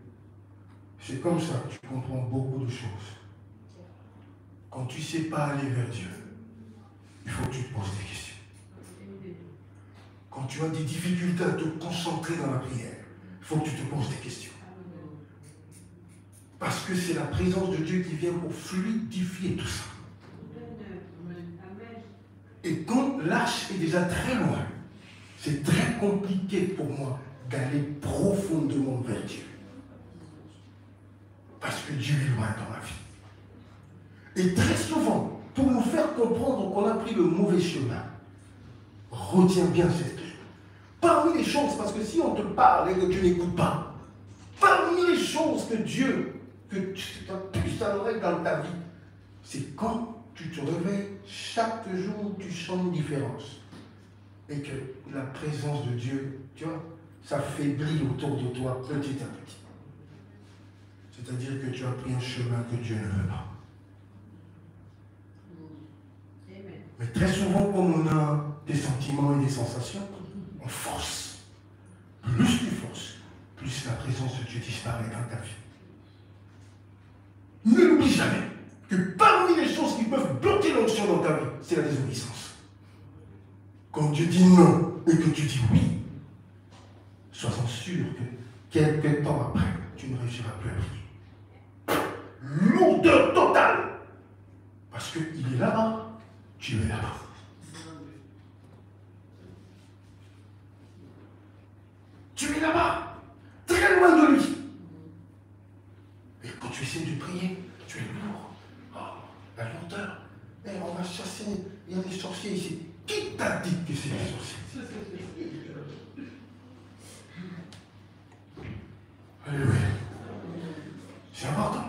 A: C'est comme ça que tu comprends beaucoup de choses. Quand tu ne sais pas aller vers Dieu, il faut que tu te poses des questions. Quand tu as des difficultés à te concentrer dans la prière, il faut que tu te poses des questions. Parce que c'est la présence de Dieu qui vient pour fluidifier tout ça. Et quand l'arche est déjà très loin, c'est très compliqué pour moi d'aller profondément vers Dieu. Parce que Dieu est loin dans ma vie. Et très souvent, pour nous faire comprendre qu'on a pris le mauvais chemin, retiens bien cette clé. Parmi les choses, parce que si on te parle et que tu n'écoutes pas, parmi les choses que Dieu, que tu puisses à l'oreille dans ta vie, c'est quand tu te réveilles, chaque jour tu sens une différence. Et que la présence de Dieu, tu vois, ça faiblit autour de toi petit à petit. C'est-à-dire que tu as pris un chemin que Dieu ne veut pas. Mais très souvent, comme on a des sentiments et des sensations, on force. Plus tu forces, plus la présence de Dieu disparaît dans ta vie. Ne l'oublie jamais que parmi les choses qui peuvent bloquer l'onction dans ta vie, c'est la désobéissance. Quand Dieu dit non et que tu dis oui, sois-en sûr que quelques temps après, tu ne réussiras plus à prier. Lourdeur totale. Parce qu'il est là-bas, tu es là-bas. Tu es là-bas, très loin de lui. Et quand tu essaies de prier, tu es lourd. Oh, la lourdeur. Et on va chasser, il y a des sorciers ici. Qui t'a dit que c'est des sorciers? Alléluia. C'est important.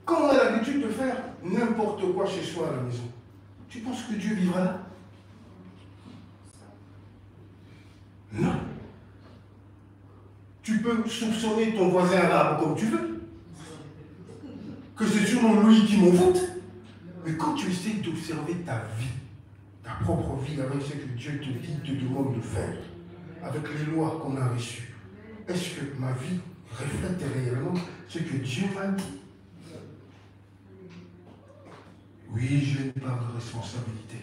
A: Quand on a l'habitude de faire n'importe quoi chez soi à la maison, tu penses que Dieu vivra là? Non. Tu peux soupçonner ton voisin arabe comme tu veux, que c'est sûrement lui qui m'envoûte. Mais quand tu essaies d'observer ta vie, ta propre vie, avec ce que Dieu te dit, te demande de faire, avec les lois qu'on a reçues, est-ce que ma vie reflète réellement ce que Dieu m'a dit? Oui, j'ai une part de responsabilité.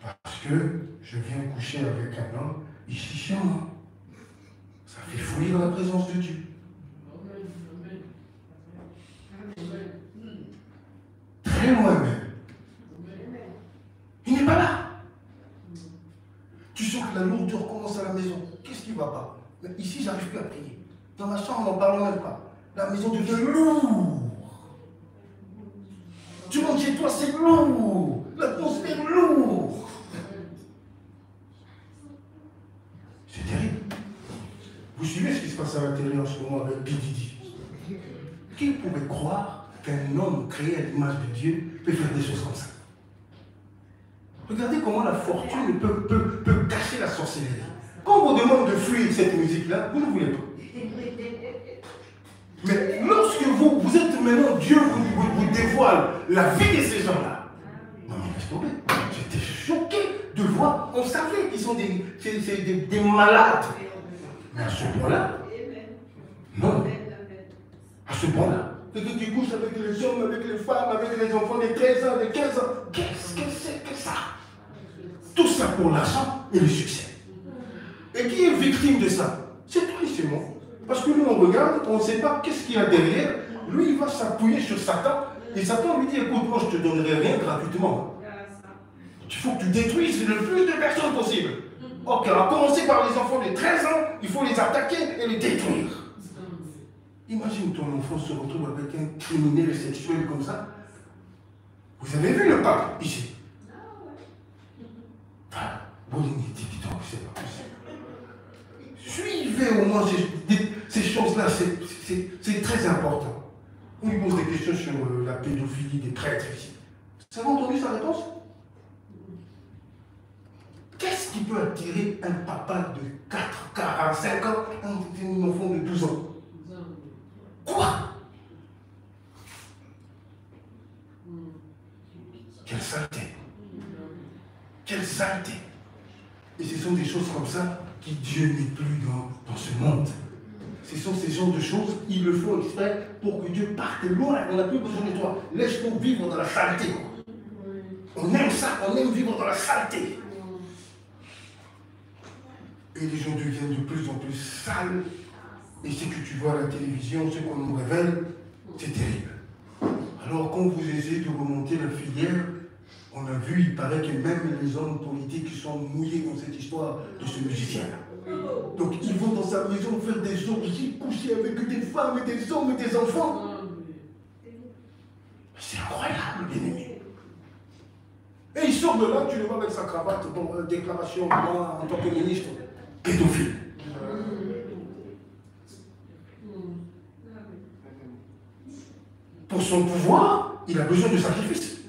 A: Parce que je viens coucher avec un homme ici chez moi. Ça fait fuir la présence de Dieu. malgré moi-même. Il n'est pas là. Tu sens que la lourdeur commence à la maison. Qu'est-ce qui ne va pas? Mais ici, j'arrive plus à prier. Dans ma chambre, on n'en parle même pas. La maison devient lourde. Tu montes chez toi, c'est lourd. L'atmosphère lourde. C'est terrible. Vous suivez ce qui se passe à la télé en ce moment avec Bididi? Qui pouvait croire qu'un homme créé à l'image de Dieu peut faire des choses comme ça? Regardez comment la fortune peut cacher la sorcellerie. Quand on vous demande de fuir cette musique-là, vous ne voulez pas. Mais lorsque vous êtes maintenant, Dieu vous dévoile la vie de ces gens-là. Non mais laisse tomber. J'étais choqué de voir, on savait qu'ils sont des malades. Mais à ce point-là, non. À ce point-là, quelqu'un qui couche avec les hommes, avec les femmes, avec les enfants de 13 ans, de 15 ans, qu'est-ce que c'est que ça? Tout ça pour l'argent et le succès. Et qui est victime de ça? C'est toi et c'est moi. Parce que nous, on regarde, on ne sait pas qu'est-ce qu'il y a derrière. Lui, il va s'appuyer sur Satan. Et Satan lui dit, écoute, moi, je ne te donnerai rien gratuitement. Il faut que tu détruises le plus de personnes possible. Ok, on va commencer par les enfants de 13 ans, il faut les attaquer et les détruire. Imagine ton enfant se retrouve avec un criminel sexuel comme ça. Vous avez vu le pape ici? Enfin, Bolini dit, c'est pas possible. Suivez au moins ces choses-là, c'est très important. On lui pose des questions sur la pédophilie des prêtres ici. Vous avez entendu sa réponse? Qu'est-ce qui peut attirer un papa de 45 ans à un enfant de 12 ans? Quoi? Quelle saleté! Quelle saleté! Et ce sont des choses comme ça qui Dieu n'est plus dans ce monde. Ce sont ces genres de choses, ils le font exprès pour que Dieu parte loin. On n'a plus besoin de toi. Laisse-nous vivre dans la saleté. On aime ça, on aime vivre dans la saleté. Et les gens deviennent de plus en plus sales. Et ce que tu vois à la télévision, ce qu'on nous révèle, c'est terrible. Alors quand vous essayez de remonter la filière, on a vu, il paraît que même les hommes politiques sont mouillés dans cette histoire de ce musicien-là. Donc ils vont dans sa maison faire des orgies, coucher avec des femmes et des hommes et des enfants. C'est incroyable, bien-aimé. Et il sort de là, tu le vois avec sa cravate, bon, déclaration, moi, en tant que ministre, pédophile. Pour son pouvoir, il a besoin de sacrifices.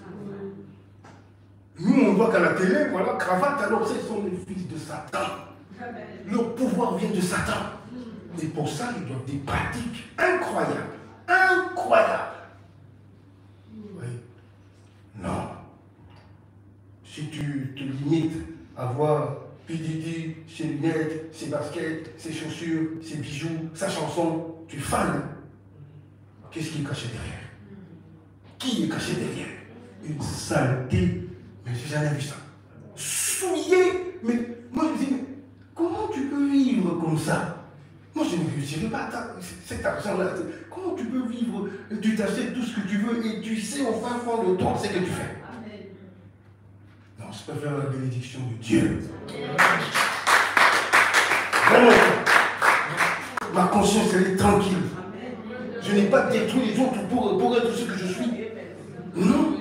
A: Nous, on voit qu'à la télé, voilà, cravate, alors ce sont les fils de Satan. Leur pouvoir vient de Satan. Et pour ça, ils doivent des pratiques incroyables. Incroyables. Oui. Non. Si tu te limites à voir P.D.D., ses lunettes, ses baskets, ses chaussures, ses bijoux, sa chanson, tu fanes. Qu'est-ce qui est caché derrière? Qui est caché derrière? Une saleté. Mais j'ai jamais vu ça. Souillé. Mais moi je me dis, mais comment tu peux vivre comme ça? Moi je ne réussirai pas cet argent-là. Comment tu peux vivre? Tu t'achètes tout ce que tu veux et tu sais au fin fond de toi ce que tu fais. Non, je préfère la bénédiction de Dieu. Vraiment. Ma conscience elle est tranquille. Je n'ai pas détruit les autres pour être ce que je suis. Non.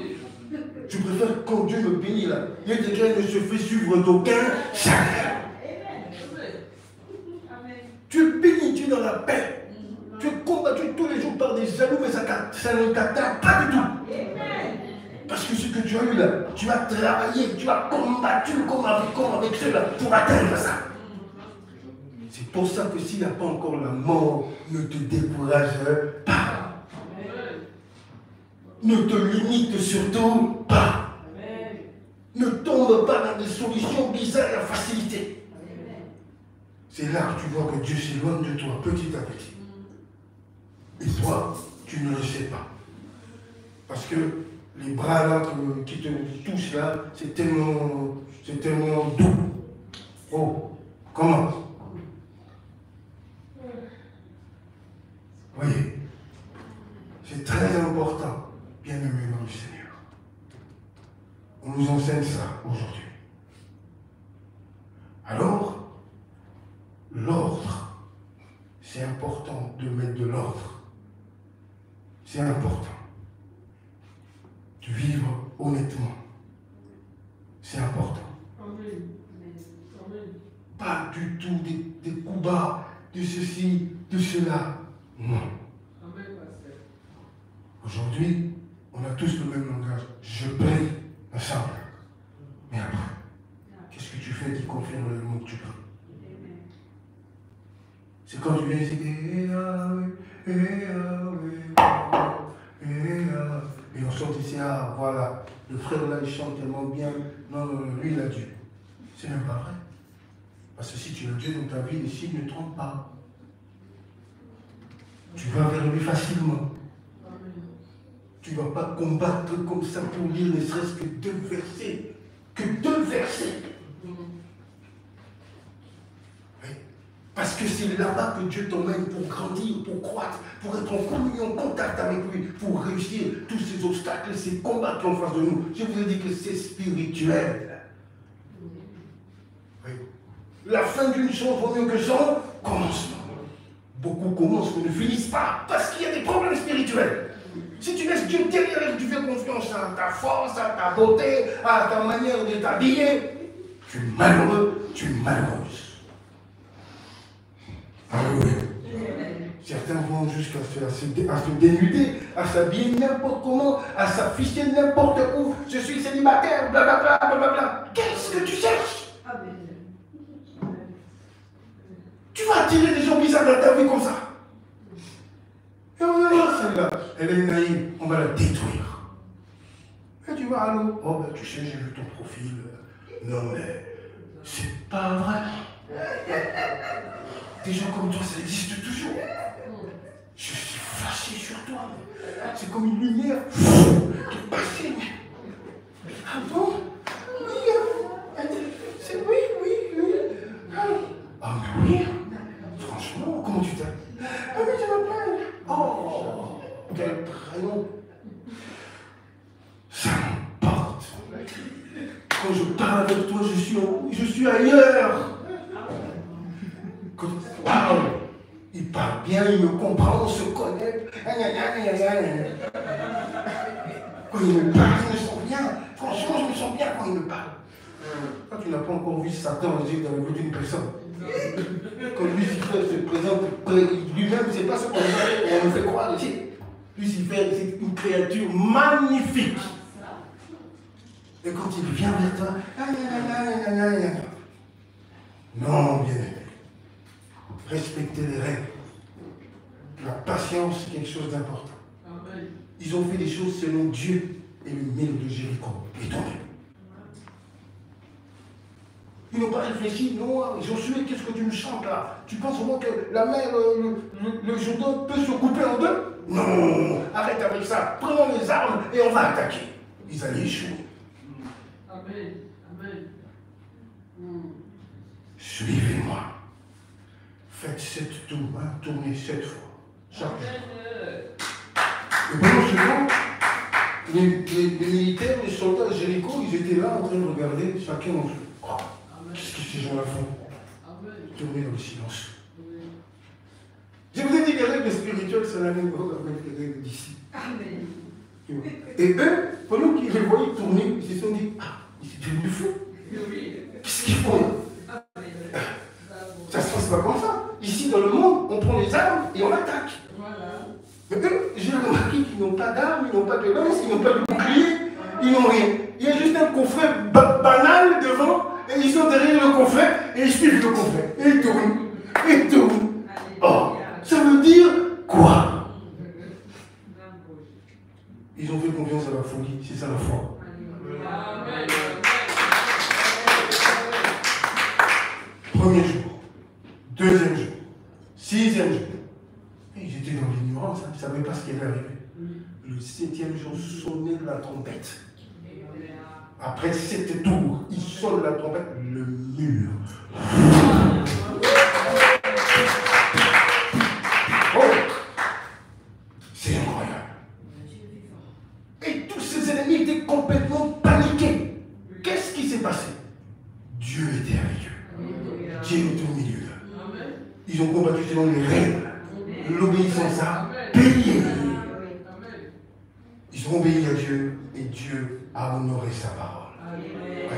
A: Je préfère quand Dieu me bénit là. Il y a des gens qui ne se fait suivre d'aucun chacun. Tu es béni, tu es dans la paix. Tu es combattu tous les jours par des jaloux, mais ça ne t'atteint pas du tout. Parce que ce que tu as eu là, tu as travaillé, tu as combattu comme avec ceux-là pour atteindre ça. C'est pour ça que s'il n'y a pas encore la mort, ne te décourage pas. Ne te limite surtout pas. Ne tombe pas dans des solutions bizarres et à facilité. C'est là que tu vois que Dieu s'éloigne de toi petit à petit. Et toi, tu ne le sais pas. Parce que les bras là qui te touchent là, c'est tellement doux. Oh, comment? Voyez, c'est très important, bien aimé dans le Seigneur. On nous enseigne ça aujourd'hui. Alors, l'ordre, c'est important de mettre de l'ordre. C'est important de vivre honnêtement. C'est important.
B: Amen. Amen.
A: Pas du tout des coups bas, de ceci, de cela. Non.
B: Amen, pasteur.
A: Aujourd'hui, on a tous le même langage. Je prie ensemble. Mais après, qu'est-ce que tu fais qui confirme le mot que tu pries? C'est quand tu viens ici, et on chante ici, ah voilà, le frère là il chante tellement bien, non, lui il a Dieu. C'est même pas vrai. Parce que si tu as Dieu dans ta vie, les signes ne trompent pas. Tu vas vers lui facilement. Tu ne vas pas combattre comme ça pour lire ne serait-ce que 2 versets. Que 2 versets. Oui. Parce que c'est là-bas que Dieu t'emmène pour grandir, pour croître, pour être en communion, en contact avec lui, pour réussir tous ces obstacles, ces combats qui sont en face de nous. Je vous ai dit que c'est spirituel. Oui. La fin d'une chose vaut mieux que son commencement. Beaucoup commencent mais ne finissent pas parce qu'il y a des problèmes spirituels. Si tu laisses Dieu derrière et que tu fais confiance à ta force, à ta beauté, à ta manière de t'habiller, tu es malheureux, tu es malheureuse. Alléluia. Certains vont jusqu'à se dénuder, à s'habiller n'importe comment, à s'afficher n'importe où. Je suis célibataire, blablabla, blablabla. Qu'est-ce que tu cherches? Tu vas attirer des gens bizarres dans ta vie comme ça. Et on va dire, celle-là, elle est naïve, on va la détruire. Et tu vas, allô? Oh, ben tu sais, j'ai vu ton profil. Non, mais c'est pas vrai. Des gens comme toi, ça existe toujours. Je suis fâché sur toi. C'est comme une lumière qui est passée. Ah bon? Oui, c'est oui. Ah, mais oui. Franchement, comment tu t'appelles? Ah, mais tu m'appelles. Oh, quel prénom. Ça m'emporte. Quand je parle avec toi, je suis ailleurs. Waouh, il parle bien, il me comprend, on se connaît. Quand il me parle, je me sens bien. Franchement, je me sens bien quand il me parle. Quand tu n'as pas encore vu Satan agir dans la vie d'une personne. Quand Lucifer se présente lui-même, c'est pas ce qu'on me fait croire ici. Lucifer, c'est une créature magnifique. Et quand il vient vers toi, non, bien aimé. Respecter les règles. La patience, c'est quelque chose d'important. Ils ont fait des choses selon Dieu et le mur de Jéricho est tombé. Ils n'ont pas réfléchi, non, Josué, qu'est-ce que tu me chantes là? Tu penses vraiment que la mer, le Jourdain peut se couper en deux? Non, arrête avec ça, prenons les armes et on va attaquer. Ils allaient échouer.
B: Amen. Amen.
A: Suivez-moi. Faites 7 tours, tournez 7 fois. Chaque jour. Et pendant ce temps, les militaires, les soldats de Jéricho, ils étaient là en train de regarder chacun en jeu. Oh, qu'est-ce que ces gens-là font? Tourner dans le silence. Je vous ai dit que les règles spirituelles, c'est la même chose avec les règles d'ici. Et eux, pendant qu'ils les voyaient tourner, ils se sont dit, ah, ils étaient devenus fous. Qu'est-ce qu'ils font? Ça se passe pas comme ça. Ici, dans le monde, on prend les armes et on attaque. Mais eux, j'ai remarqué qu'ils n'ont pas d'armes, ils n'ont pas de lance, ils n'ont pas de bouclier, ils n'ont rien. Il y a juste un coffret banal devant, et ils sont derrière le coffret, et ils suivent le coffret. Et ils tournent, et ils tournent. Oh, ça veut dire quoi? Ils ont fait confiance à la folie, c'est ça la foi. Premier jour, deuxième jour, sixième jour. Et ils étaient dans l'ignorance, ils ne savaient pas ce qui allait arriver. Le 7e jour sonnait la trompette. Après 7 tours, ils sonnent la trompette, le mur. Oh, c'est incroyable. Et tous ces ennemis étaient complètement paniqués. Ils ont combattu selon les règles. L'obéissance a payé. Ils ont obéi à Dieu et Dieu a honoré sa parole. Oui.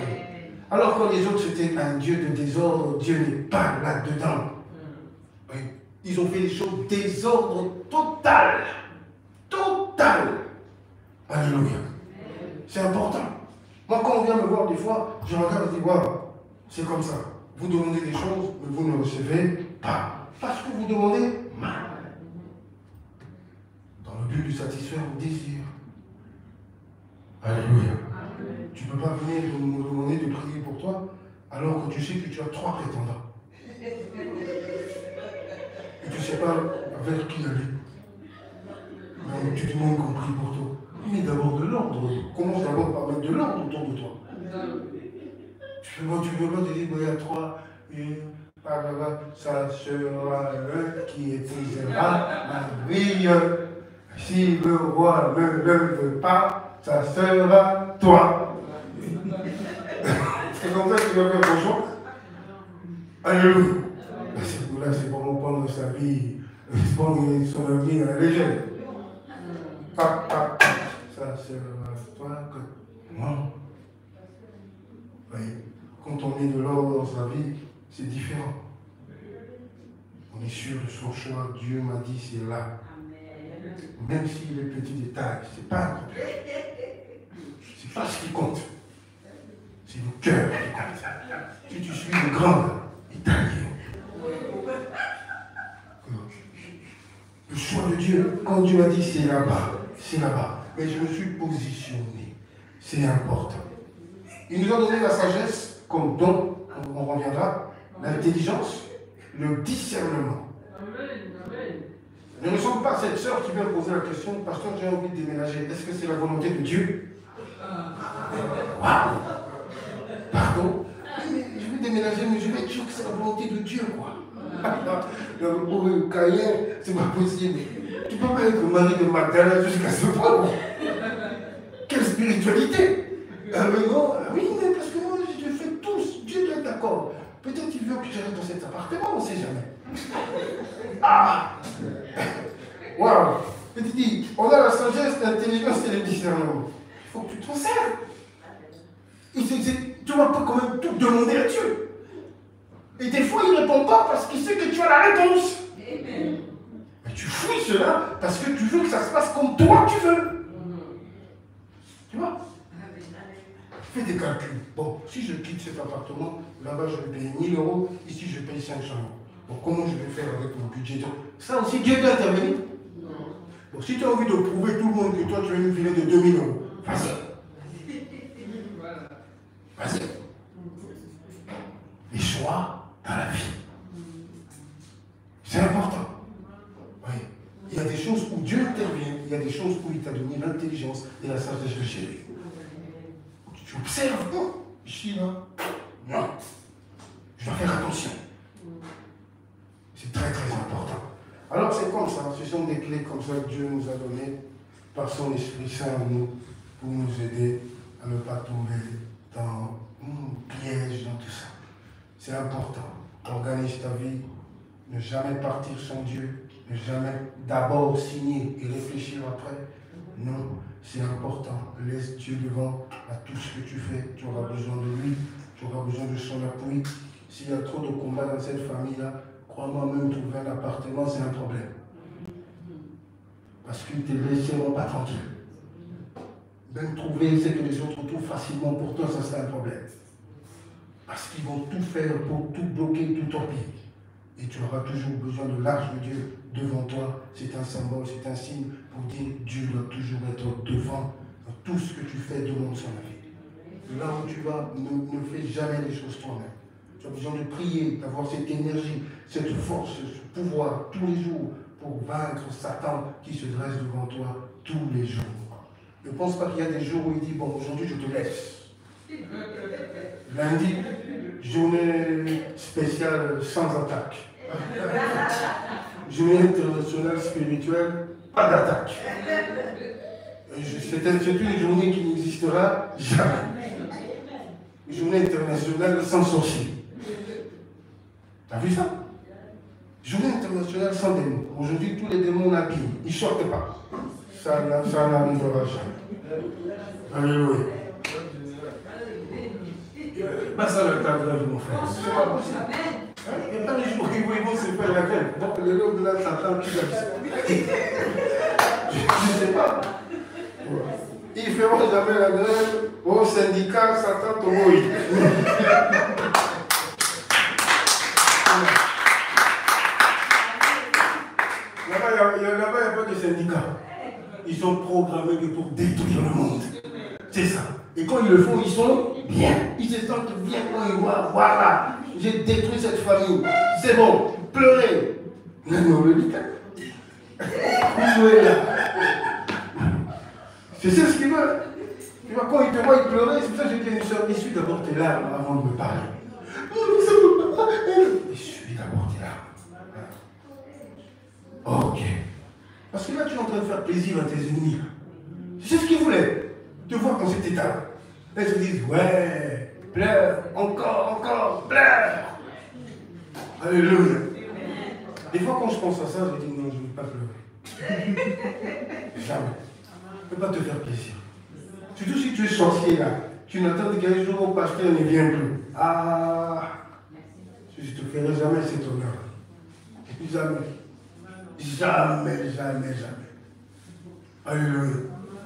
A: Alors quand les autres c'était un Dieu de désordre, Dieu n'est pas là-dedans. Oui. Ils ont fait des choses désordre total. Total. Alléluia. C'est important. Moi quand on vient me voir des fois, je regarde et dis, waouh, c'est comme ça. Vous demandez des choses, mais vous ne recevez pas. Parce que vous demandez mal. Dans le but de satisfaire vos désirs. Alléluia. Tu ne peux pas venir me demander de prier pour toi alors que tu sais que tu as 3 prétendants. Et tu ne sais pas vers qui aller. Donc tu demandes qu'on prie pour toi. Mais d'abord de l'ordre. Commence d'abord par mettre de l'ordre autour de toi. Tu ne peux pas te dire, il y a 3, ça sera le qui épousera Marie. Si le roi ne le veut pas, ça sera toi. C'est comme ça que tu vas faire ton choix. Alléluia. Là, c'est pour nous prendre sa vie, prendre son avenir à la légère. Ça sera toi que moi. Oui. Quand on met de l'ordre dans sa vie, c'est différent. On est sûr de son choix. Dieu m'a dit c'est là. Même si les petits détails, c'est pas un problème. C'est pas ce qui compte. C'est le cœur qui compte. Si tu suis le grand Italien, le choix de Dieu, quand Dieu m'a dit c'est là-bas, c'est là-bas. Mais je me suis positionné. C'est important. Il nous a donné la sagesse comme don, on reviendra, l'intelligence, le discernement. Ne nous sommes pas cette sœur qui vient poser la question, pasteur, j'ai envie de déménager. Est-ce que c'est la volonté de Dieu? Waouh! Pardon? Je vais déménager, mais je vais être sûr que c'est la volonté de Dieu, quoi. Le pauvre Caïen, c'est pas possible. Tu peux pas être mari de Magdala jusqu'à ce point. Quelle spiritualité! Mais non, oui, mais parce que moi, je fais tous. Dieu doit être d'accord. Peut-être qu'il veut que je reste dans cet appartement, on ne sait jamais. Ah! Waouh! Et tu dis, on a la sagesse, l'intelligence et le discernement. Il faut que tu t'en sers. Tu ne vas pas quand même tout demander à Dieu. Et des fois, il ne répond pas parce qu'il sait que tu as la réponse. Amen. Mais tu fouilles cela parce que tu veux que ça se passe comme toi tu veux. Tu vois? Fais des calculs. Bon, si je quitte cet appartement, là-bas je vais payer 1000 €, ici je paye 500 €. Bon, comment je vais faire avec mon budget? Ça aussi, Dieu doit intervenir. Bon, si tu as envie de prouver tout le monde que toi tu as une filet de 2000 €, vas-y. Vas-y. Les choix dans la vie. C'est important. Oui. Il y a des choses où Dieu intervient, il y a des choses où il t'a donné l'intelligence et la sagesse de gérer. Tu observes, oh, ici, là, non. Je dois faire attention. C'est très très important. Alors c'est comme ça, ce sont des clés comme ça que Dieu nous a données par son Esprit Saint en nous pour nous aider à ne pas tomber dans un piège, dans tout ça. C'est important. Organise ta vie, ne jamais partir sans Dieu, ne jamais d'abord signer et réfléchir après. Non, c'est important. Laisse Dieu devant à tout ce que tu fais. Tu auras besoin de lui, tu auras besoin de son appui. S'il y a trop de combats dans cette famille-là, crois-moi, même trouver un appartement, c'est un problème. Parce qu'ils ne te laisseront pas tranquille. Même trouver ce que les autres trouvent facilement pour toi, ça c'est un problème. Parce qu'ils vont tout faire pour tout bloquer, tout empêcher. Et tu auras toujours besoin de l'arche de Dieu devant toi. C'est un symbole, c'est un signe pour dire Dieu doit toujours être devant dans tout ce que tu fais, demande son avis. Là où tu vas, ne fais jamais les choses toi-même. Tu as besoin de prier, d'avoir cette énergie, cette force, ce pouvoir tous les jours pour vaincre Satan qui se dresse devant toi tous les jours. Ne pense pas qu'il y a des jours où il dit, bon, aujourd'hui je te laisse. Lundi, journée spéciale sans attaque. Journée internationale spirituelle, pas d'attaque. C'est une journée qui n'existera jamais. Journée internationale sans sorcier. T'as vu ça? Journée internationale sans démons. Aujourd'hui, tous les démons l'habillent. Ils ne sortent pas. Ça n'arrivera jamais. Alléluia. Pas ça le cadre, mon frère. C'est pas possible. Il n'y a pas des jours où ils vont se faire la grève. Donc le lot de là, Satan, qui va se... Je ne sais pas. Ils ne feront jamais la grève au syndicat Satan Tomoï. Là-bas, il n'y a pas de syndicat. Ils sont programmés pour détruire le monde. C'est ça. Et quand ils le font, ils sont bien. Ils se sentent bien quand ils voient, voilà, j'ai détruit cette famille. C'est bon, pleurez. Non, le dit. Vous jouez là. C'est ça ce qu'ils veulent. Tu vois, quand ils te voient, ils pleuraient. C'est pour ça que j'ai dit à une soeur, essuie d'abord tes larmes avant de me parler. Essuie d'abord tes larmes. Ok. Parce que là, tu es en train de faire plaisir à tes ennemis. C'est ce qu'ils voulaient. Te voir dans cet état. Là, ils se disent, ouais, pleure, encore, pleure. Alléluia. Des fois, quand je pense à ça, je dis, non, je ne vais pas pleurer. Jamais. Je ne peux pas te faire plaisir. Surtout si tu es sorcier là. Tu n'attends qu'un jour au pasteur ne vient plus. Ah, je ne te ferai jamais cet honneur. Jamais. Jamais. Alléluia.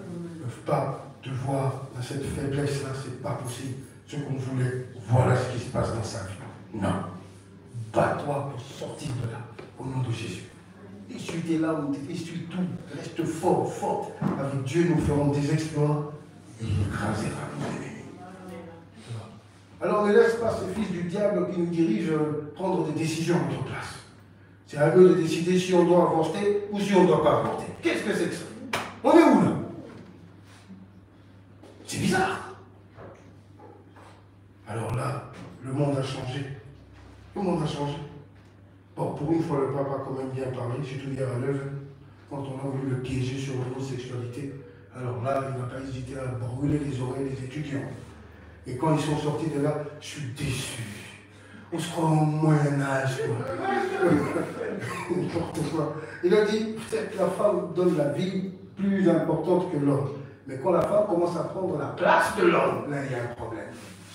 A: Ils ne peuvent pas te voir dans cette faiblesse-là, c'est pas possible. Ce qu'on voulait, voilà ce qui se passe dans sa vie. Non. Bats-toi pour sortir de là, au nom de Jésus. Essuie tes larmes, essuie tout, reste fort, forte. Avec Dieu, nous ferons des exploits et il écrasera nos ennemis. Alors ne laisse pas ce fils du diable qui nous dirige prendre des décisions à notre place. C'est à eux de décider si on doit avorter ou si on ne doit pas avorter. Qu'est-ce que c'est que ça? On est où là? C'est bizarre. Alors là, le monde a changé. Le monde a changé. Bon, pour une fois, le pape a quand même bien parlé, surtout hier à l'œuvre, quand on a voulu le piéger sur l'homosexualité. Alors là, il n'a pas hésité à brûler les oreilles des étudiants. Et quand ils sont sortis de là, je suis déçu. On se croit au Moyen-Âge, quoi. N'importe quoi. Il a dit, peut-être la femme donne la vie plus importante que l'homme. Mais quand la femme commence à prendre la place de l'homme, là, il y a un problème.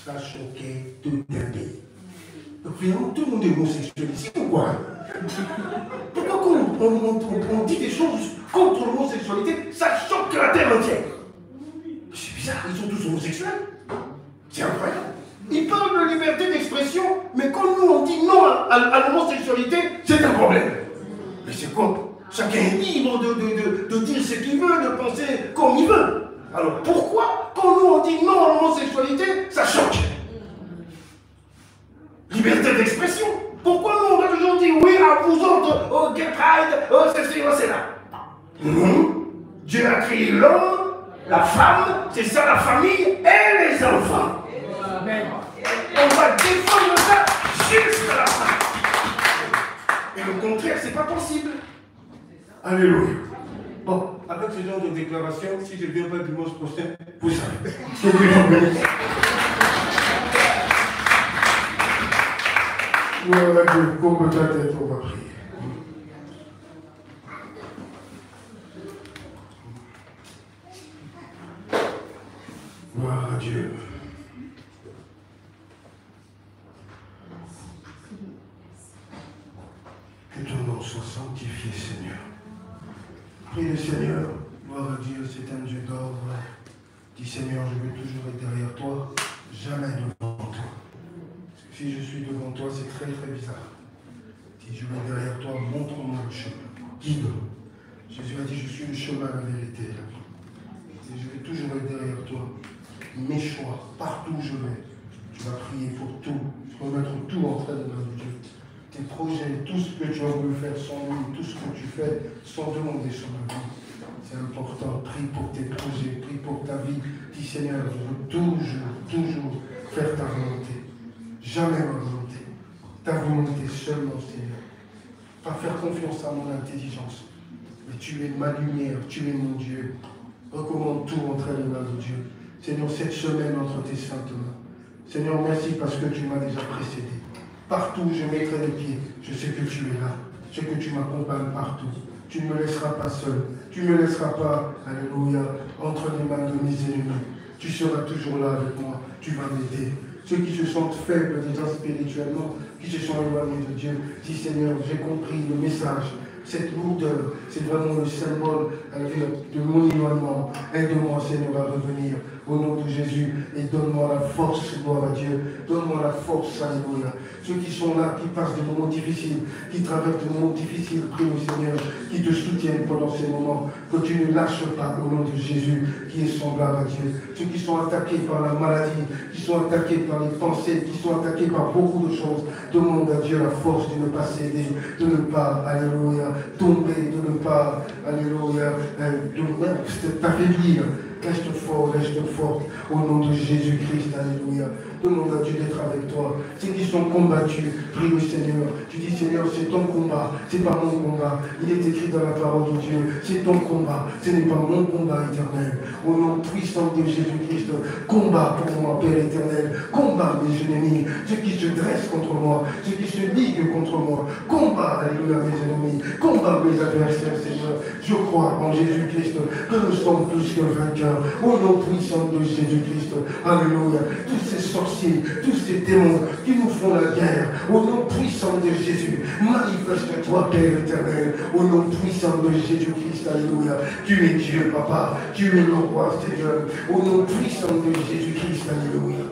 A: Ça a choqué tout un pays. Donc finalement, tout le monde est homosexuel ici, ou quoi? Pourquoi quand on dit des choses contre l'homosexualité, ça choque la terre entière? C'est bizarre, ils sont tous homosexuels. C'est incroyable. Ils parlent de liberté d'expression, mais quand nous on dit non à l'homosexualité, c'est un problème. Mais c'est quoi? Chacun est libre de dire ce qu'il veut, de penser comme il veut. Alors pourquoi, quand nous on dit non à l'homosexualité, ça choque? Liberté d'expression. Pourquoi nous on doit toujours dire oui à vous autres, oh gay pride, oh ceci, oh cela? Non. Dieu a créé l'homme, la femme, c'est ça la famille et les enfants. Amen. On va défendre ça jusqu'à la fin. Et le contraire, c'est pas possible. Alléluia. Bon, avec ce genre de déclaration, si je ne viens pas dimanche prochain, vous savez. Que Dieu vous bénisse. Voilà, Dieu, courbe ta tête, on va prier. Gloire à Dieu. Que ton nom soit sanctifié, Seigneur. Prie le Seigneur, gloire à Dieu, c'est un Dieu d'ordre. Dis Seigneur, je veux toujours être derrière toi, jamais devant toi. Parce que si je suis devant toi, c'est très bizarre. Si je vais derrière toi, montre-moi le chemin. Guide-moi. Jésus a dit, je suis le chemin, la vérité et la vie. Et je vais toujours être derrière toi. Mes choix, partout où je vais, tu vas prier pour tout, remettre tout entre les mains de Dieu. Tes projets, tout ce que tu as voulu faire sans lui, tout ce que tu fais sans demander son avis. C'est important. Prie pour tes projets, prie pour ta vie. Dis Seigneur, je veux toujours faire ta volonté. Jamais ma volonté. Ta volonté seulement, Seigneur. Pas faire confiance à mon intelligence. Mais tu es ma lumière, tu es mon Dieu. Recommande tout entre les mains de Dieu. Seigneur, cette semaine entre tes saintes mains. Seigneur, merci parce que tu m'as déjà précédé. Partout où je mettrai les pieds, je sais que tu es là. c'est que tu m'accompagnes partout. Tu ne me laisseras pas seul. Tu ne me laisseras pas, alléluia, entre les mains de mes ennemis. Tu seras toujours là avec moi. Tu vas m'aider. Ceux qui se sentent faibles déjà spirituellement, qui se sont éloignés de Dieu, dis Seigneur, j'ai compris le message. Cette lourdeur, c'est vraiment le symbole de mon éloignement. Aide-moi, Seigneur, à revenir au nom de Jésus et donne-moi la force, gloire à Dieu. Donne-moi la force, alléluia. Ceux qui sont là, qui passent des moments difficiles, qui traversent des moments difficiles, prie au Seigneur, qui te soutiennent pendant ces moments, que tu ne lâches pas au nom de Jésus, qui est semblable à Dieu. Ceux qui sont attaqués par la maladie, qui sont attaqués par les pensées, qui sont attaqués par beaucoup de choses, demande à Dieu la force de ne pas céder, de ne pas, alléluia, tomber, de ne pas, alléluia, t'affaiblir. Reste fort, reste forte, au nom de Jésus-Christ, alléluia. Demande à Dieu d'être avec toi. Ceux qui sont combattus, prie le Seigneur. Tu dis, Seigneur, c'est ton combat, c'est pas mon combat. Il est écrit dans la parole de Dieu, c'est ton combat, ce n'est pas mon combat éternel. Au nom puissant de Jésus-Christ, combat pour moi, Père éternel. Combat mes ennemis, ceux qui se dressent contre moi, ceux qui se liguent contre moi. Combat, alléluia, mes ennemis. Combat mes adversaires, Seigneur. Je crois en Jésus-Christ que nous sommes plus que vainqueurs. Au nom puissant de Jésus-Christ, alléluia. Tous ces sorciers, tous ces démons qui nous font la guerre, au nom puissant de Jésus, manifeste-toi, Père éternel, au nom puissant de Jésus-Christ, alléluia. Tu es Dieu, Papa, tu es le roi, Seigneur, au nom puissant de Jésus-Christ, alléluia.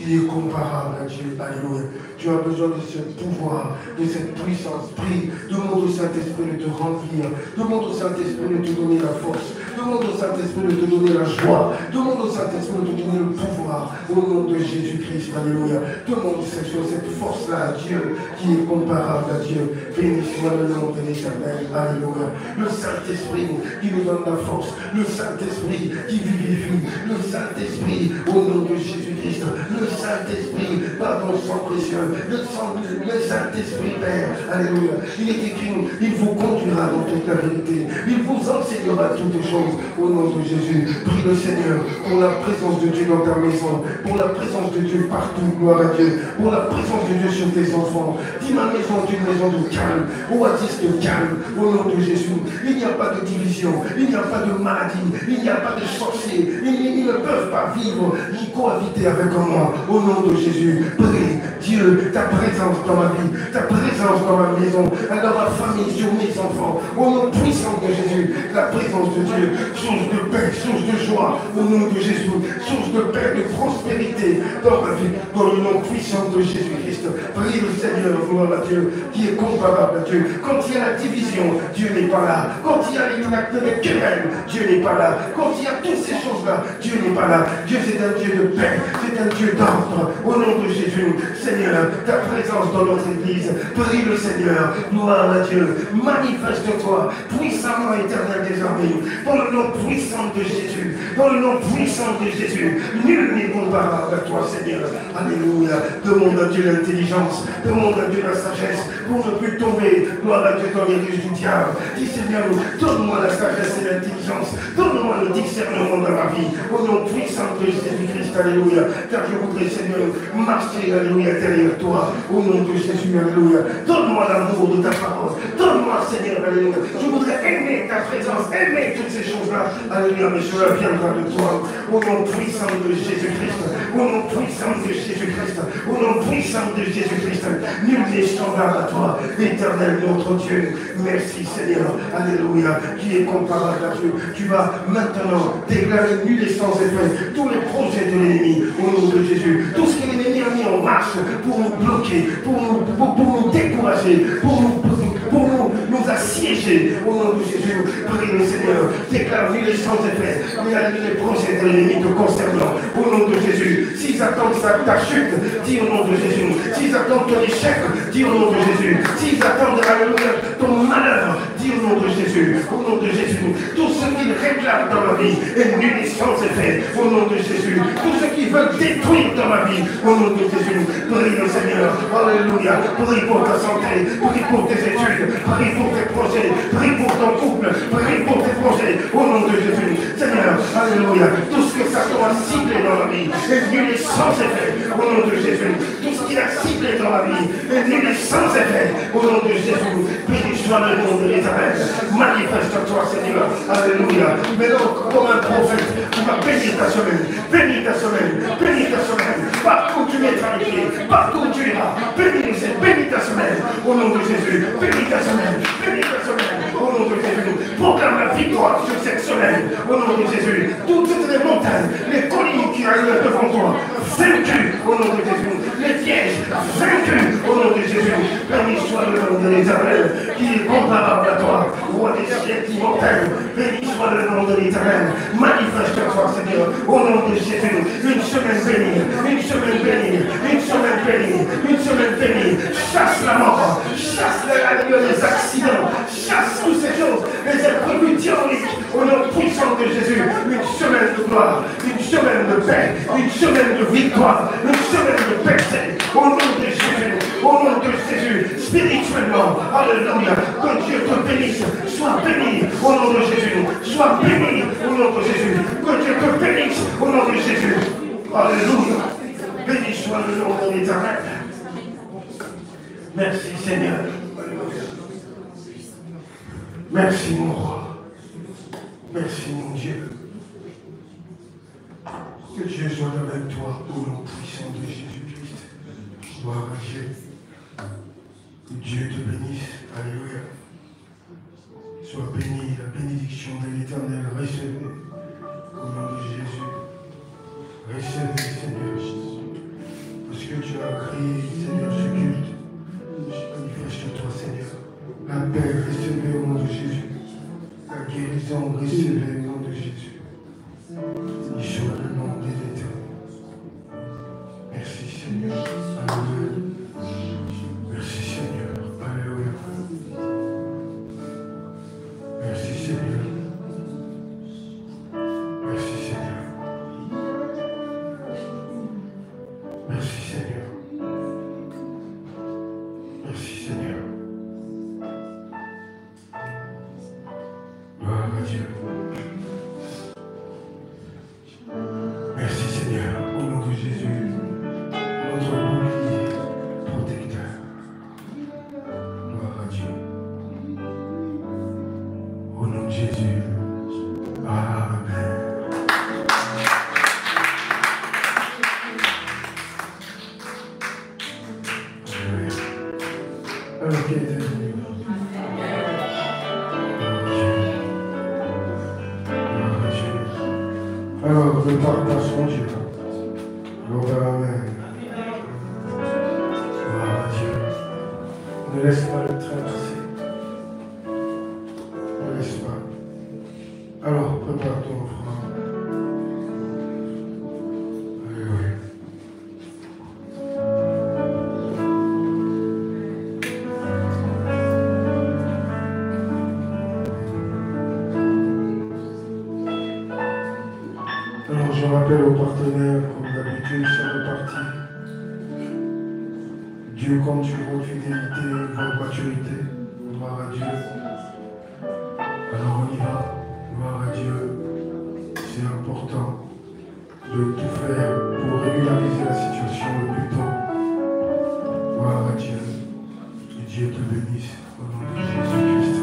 A: Il est comparable à Dieu, alléluia. Tu as besoin de ce pouvoir, de cette puissance. Prie, demande au Saint-Esprit de te remplir. Demande au Saint-Esprit de te donner la force. Demande au Saint-Esprit de te donner la joie. Demande au Saint-Esprit de te donner le pouvoir. Au nom de Jésus-Christ, alléluia. Demande cette force-là à Dieu, qui est comparable à Dieu. Béni soit le nom de l'Éternel, alléluia. Le Saint-Esprit qui nous donne la force. Le Saint-Esprit qui vivifie. Le Saint-Esprit, au nom de Jésus-Christ. Le Saint-Esprit, pardon, sang précieux. Le Saint-Esprit, Père, alléluia. Il est écrit, il vous conduira dans toute la vérité. Il vous enseignera toutes choses au nom de Jésus. Prie le Seigneur pour la présence de Dieu dans ta maison, pour la présence de Dieu partout, gloire à Dieu, pour la présence de Dieu sur tes enfants. Dis ma maison est une maison de calme, oasis de calme, au nom de Jésus. Il n'y a pas de division, il n'y a pas de maladie, il n'y a pas de sorciers, ils ne peuvent pas vivre ni cohabiter avec moi, au nom de Jésus. Prie, Dieu, ta présence dans ma vie, ta présence dans ma maison, dans ma famille, sur mes enfants, au nom puissant de Jésus, la présence de Dieu, source de paix, source de joie, au nom de Jésus, source de paix, de prospérité dans ma vie, dans le nom puissant de Jésus-Christ. Prie le Seigneur, gloire à Dieu, qui est comparable à Dieu. Quand il y a la division, Dieu n'est pas là. Quand il y a les querelles, Dieu n'est pas là. Quand il y a toutes ces choses-là, Dieu n'est pas là. Dieu, c'est un Dieu de paix, c'est un Dieu d'ordre. Au nom de Jésus, Seigneur, ta présence dans notre Église, prie le Seigneur, gloire à Dieu, manifeste-toi puissamment, éternel des armées, dans le nom puissant de Jésus, dans le nom puissant de Jésus. Nul n'est comparable à toi, Seigneur. Alléluia. Demande à Dieu l'intelligence, demande à Dieu la sagesse, pour ne plus tomber, gloire à Dieu, dans les ruses du diable. Dis Seigneur, donne-moi la sagesse et l'intelligence, donne-moi le discernement dans ma vie, au nom puissant de Jésus-Christ, alléluia. Car je voudrais, Seigneur, marcher, alléluia, derrière toi, au nom de Jésus, alléluia. Donne-moi l'amour de ta parole, donne-moi, Seigneur, alléluia. Je voudrais aimer ta présence, aimer toutes ces choses-là, alléluia, mais cela viendra de toi, au nom puissant de Jésus-Christ, au nom puissant de Jésus-Christ, au nom puissant de Jésus-Christ. Nul n'est semblable à toi, éternel notre Dieu. Merci, Seigneur, alléluia, qui est comparable à Dieu. Tu vas maintenant déclarer nul et sans effet tous les projets de l'ennemi, au nom de Jésus. Tout ce que l'ennemi a mis en marche pour nous bloquer, pour nous décourager, pour nous assiéger, au nom de Jésus. Prie le Seigneur, déclare nul et sans effet les projets de l'ennemi te concernant, au nom de Jésus. S'ils attendent ta chute, dis au nom de Jésus. S'ils attendent ton échec, dis au nom de Jésus. S'ils attendent, alléluia, ton malheur, dis au nom de Jésus. Au nom de Jésus. Tout ce qu'ils réclament dans ma vie est nul et sans effet, au nom de Jésus. Tout ce qu'ils veulent détruire dans ma vie, au nom de Jésus. Prie le Seigneur, alléluia. Prie pour ta santé, prie pour tes études, prie pour tes projets, prie pour ton couple, prie pour tes projets, au nom de Jésus. Seigneur, alléluia. Tout ce que Satan a ciblé dans ma vie est nul et sans effet, au nom de Jésus. Tout ce qu'il a ciblé dans la vie, et il est sans effet. Au nom de Jésus, béni soit le nom de l'Éternel. Manifeste-toi, Seigneur. Alléluia. Mais donc, comme un prophète, tu vas bénir ta semaine. Bénis ta semaine. Bénis ta semaine. Partout tu mettras les pieds. Partout tu iras. Bénis ta semaine. Au nom de Jésus. Bénis ta semaine. Bénis ta semaine. Au nom de Jésus. Proclame la victoire sur cette semaine. Au nom de Jésus. Toutes les montagnes, les collines qui arrivent devant toi, vaincues au nom de Jésus. Les pièges, vaincus au nom de Jésus. Béni soit le nom de l'Éternel, qui est comparable à toi, roi des siècles immortels. Béni soit le nom de l'Éternel. Manifeste-toi, Seigneur, au nom de Jésus. Une semaine bénie, une semaine bénie, une semaine bénie, une semaine bénie. Chasse la mort, chasse les accidents, chasse toutes ces choses, les imprévus diaboliques, au nom puissant de Jésus. Une semaine de gloire, une semaine de paix, une semaine de victoire, une semaine de percée, au nom de Jésus, au nom de Jésus, spirituellement, alléluia, que Dieu te bénisse, sois béni au nom de Jésus, sois béni au nom de Jésus, que Dieu te bénisse au nom de Jésus, alléluia, béni soit le nom de l'Éternel. Merci Seigneur, merci mon roi, merci mon Dieu. Que Dieu soit avec toi au nom puissant de Jésus-Christ. Gloire à Dieu. Que Dieu te bénisse. Alléluia. Sois béni, la bénédiction de l'Éternel. Recevez au nom de Jésus. Recevez, Seigneur. Parce que tu as créé, Seigneur, ce culte. Manifeste-toi, Seigneur. La paix, recevez au nom de Jésus. La guérison, recevez au nom de Jésus. Il soit le nom de l'Éternel. Merci Seigneur. Alléluia. Merci Seigneur. Alléluia. Merci Seigneur. Merci Seigneur. Merci Seigneur. Merci Seigneur. Gloire à Dieu. Merci Seigneur, au nom de Jésus, notre bouclier protecteur. Gloire à Dieu. Au nom de Jésus. Amen. Alors, qui est venu? Alors, ne parle pas son Dieu. Gloire à Amen. Gloire à Dieu. Ne laisse pas le traverser. Ne laisse pas. Alors, prépare ton offrande. Alléluia. Alors je rappelle aux partenaires, comme d'habitude, ça repartit. Dieu compte sur votre fidélité, votre maturité. Gloire à Dieu. Alors on y va. Gloire à Dieu. C'est important de tout faire pour régulariser la situation le plus tôt. Gloire à Dieu. Que Dieu te bénisse au nom de Jésus-Christ.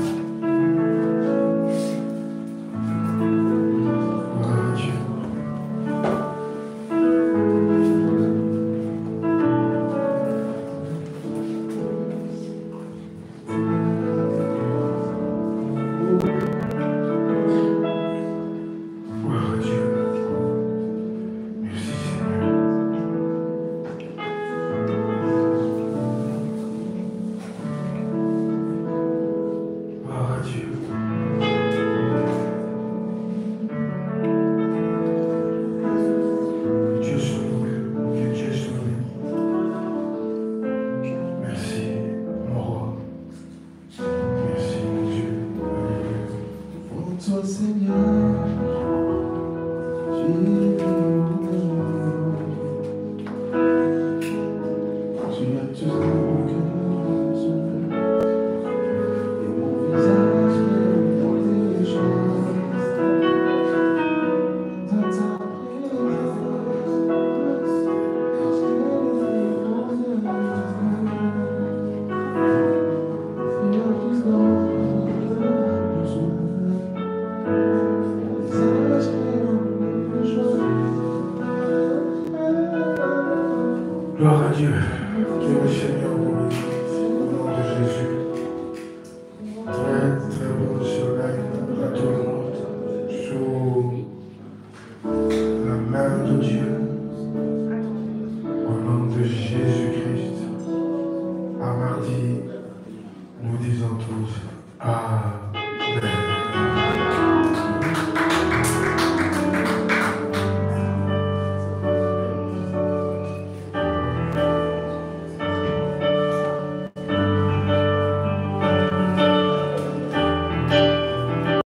A: Gloire à Dieu.